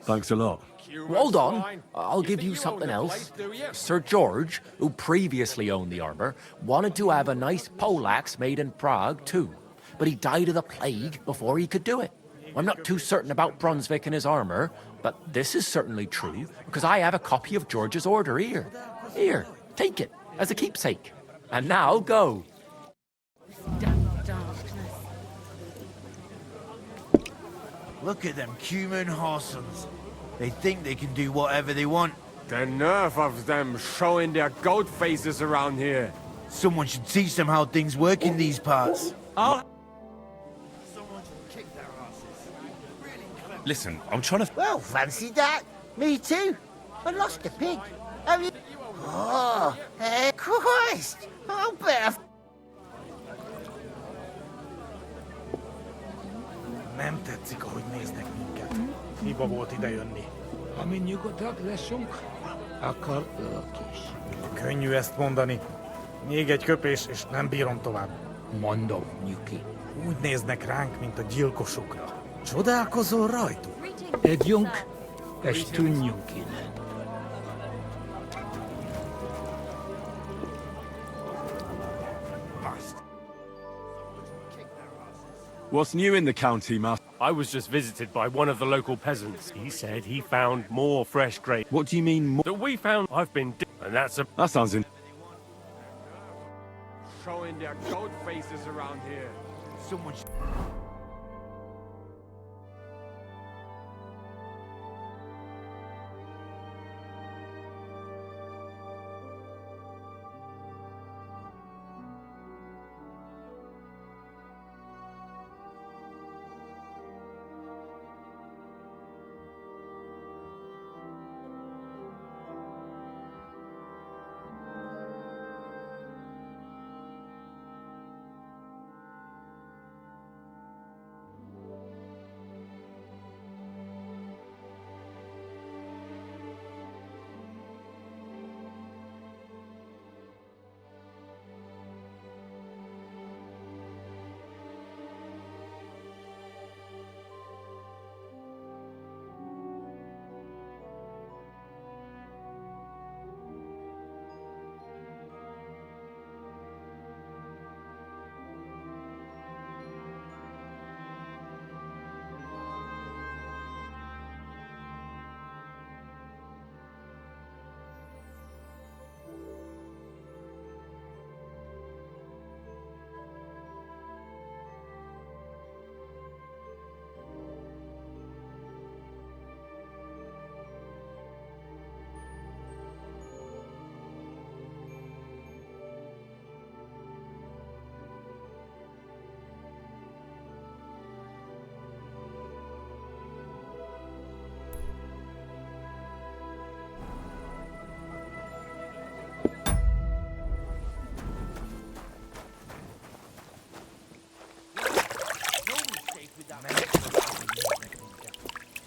thanks a lot. Hold on, I'll give you something else. Sir George, who previously owned the armor, wanted to have a nice poleaxe made in Prague too, but he died of the plague before he could do it. I'm not too certain about Brunswick and his armor, but this is certainly true, because I have a copy of George's order here. Here, take it, as a keepsake. And now, go. Look at them human horsons. They think they can do whatever they want. The nerve of them showing their goat faces around here. Someone should teach them how things work in these parts. Listen, I'm trying to... Well, fancy that. Me too. I lost a pig. Have you... Oh, Christ. I'll bet Nem tetszik, ahogy néznek minket. Hiba volt idejönni. Amin nyugodtak leszünk, akarok is. Könnyű ezt mondani. Még egy köpés, és nem bírom tovább. Mondom, Nyuki. Úgy néznek ránk, mint a gyilkosokra. Csodálkozol rajtuk? Együnk, és tűnjünk innen. What's new in the county, Master? I was just visited by one of the local peasants. He said he found more fresh grain. What do you mean more? That we found. I've been... And that's a... That sounds in... Showing their goat faces around here. Someone...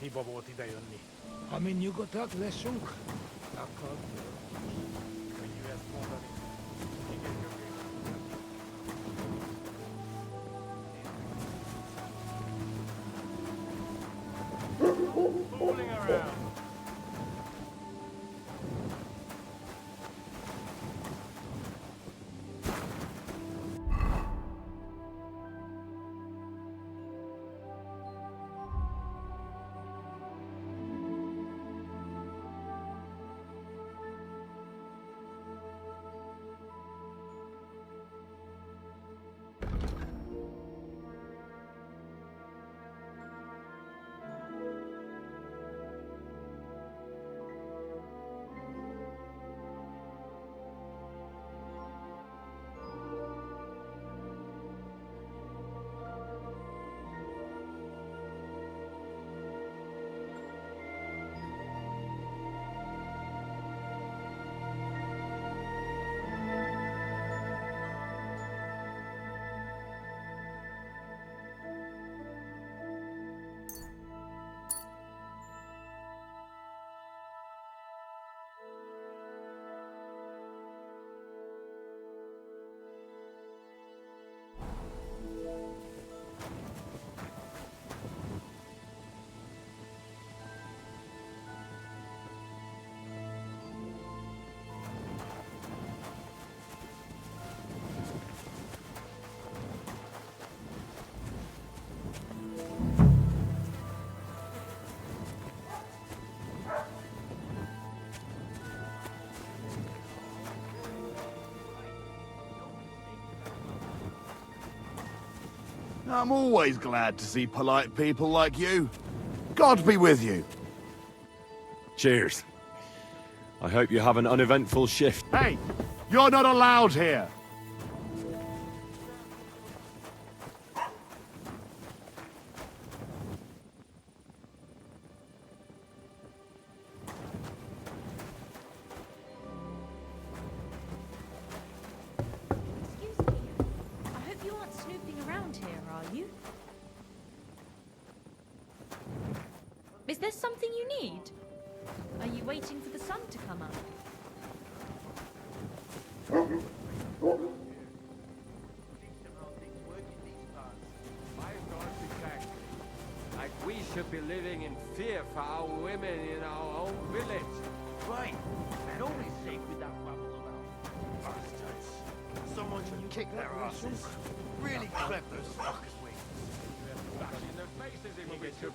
annyiba volt idejönni. Amin nyugodtak leszünk, akkor Könnyű ezt mondani. Fooling around. I'm always glad to see polite people like you. God be with you. Cheers. I hope you have an uneventful shift. Hey, you're not allowed here. Excuse me. I hope you aren't snooping around here, are you? Is there something you need? Are you waiting for the sun to come up? Like we should be living in fear for our women in our own village. Right. And only safe with that bubble about bastards. Someone should kick their asses. Really clever fuckers we. Bash in their faces if we should.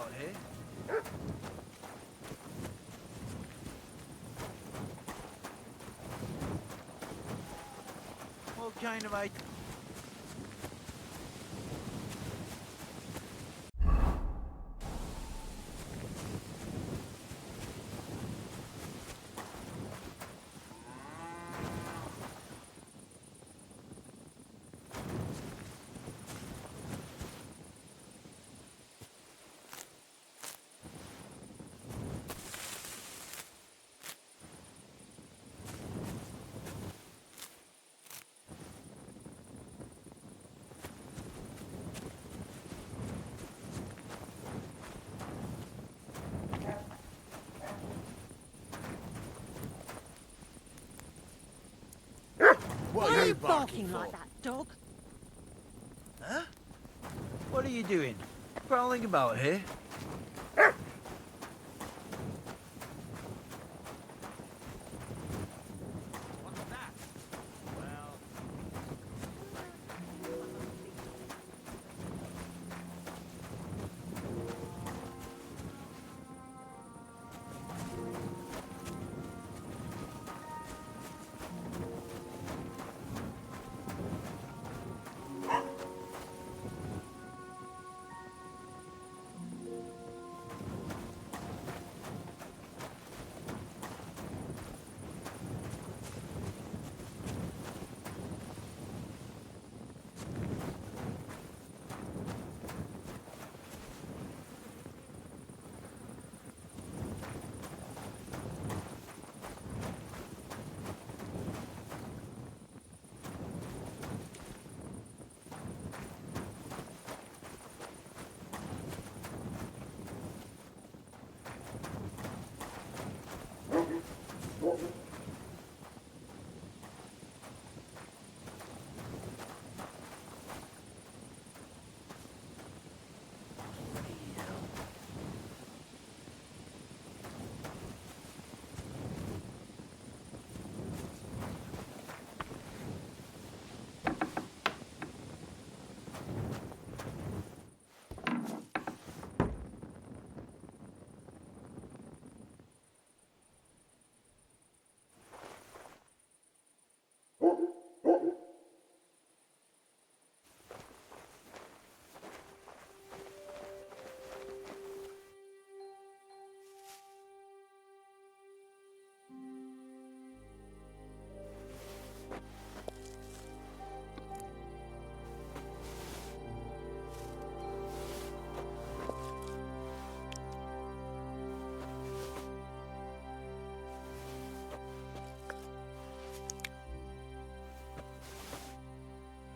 about here? What kind of idea? Why are you barking like that, dog? Huh? What are you doing? Prowling about here?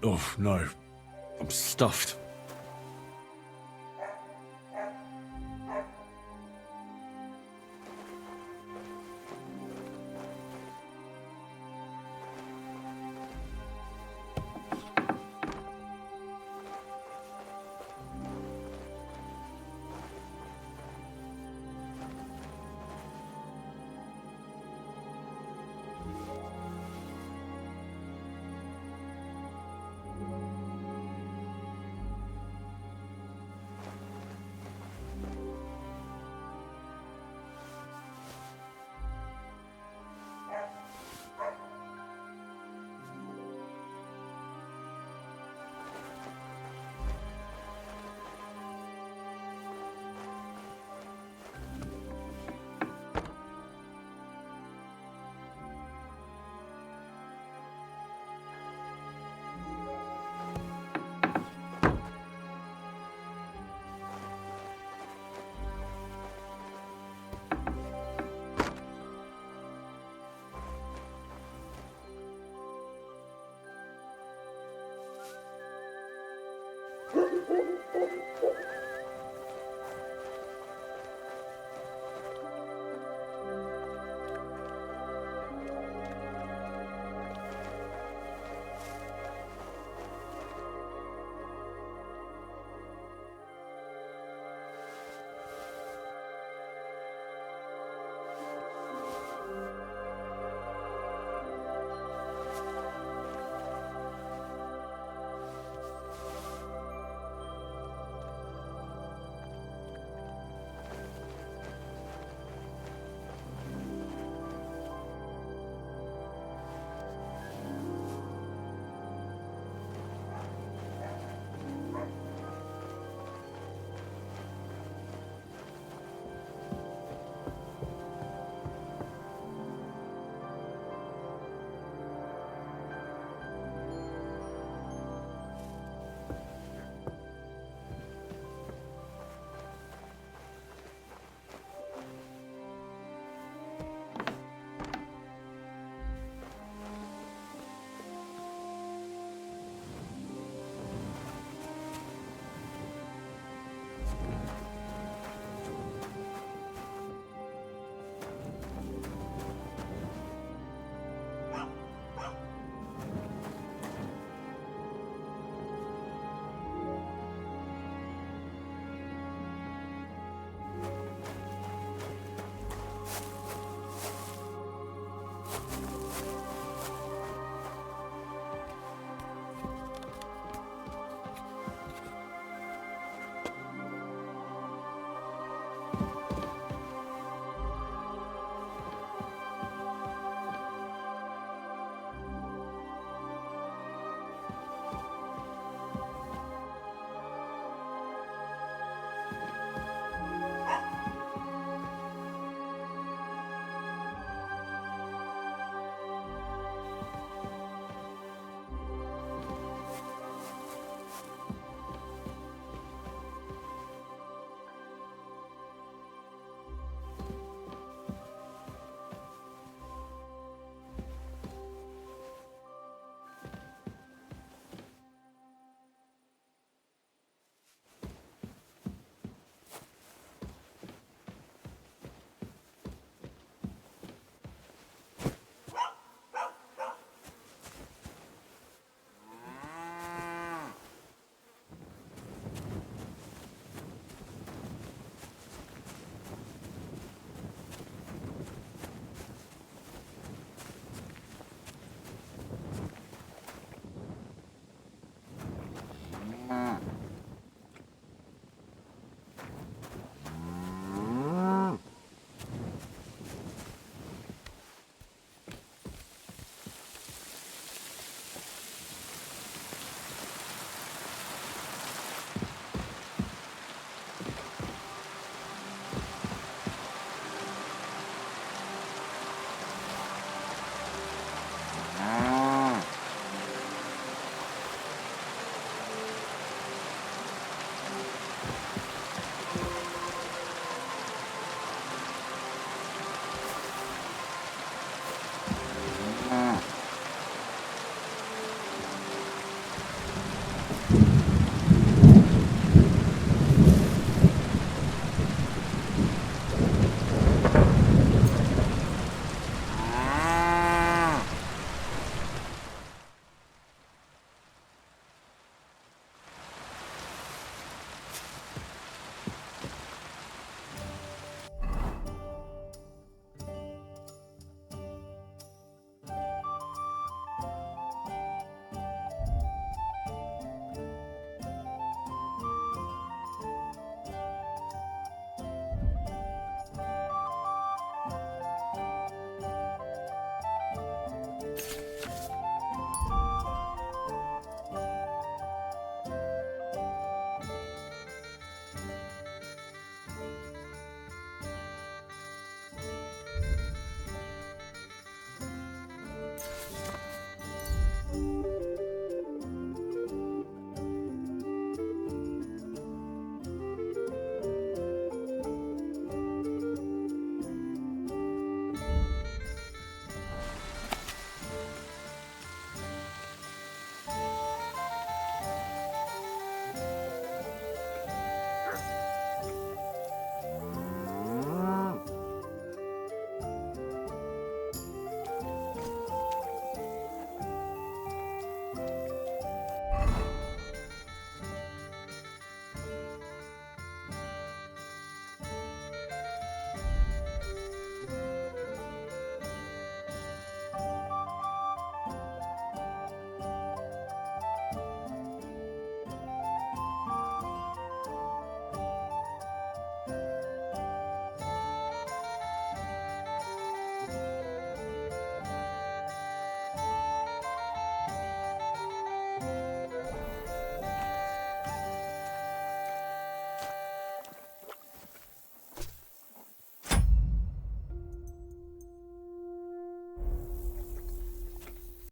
Oh, no. I'm stuffed.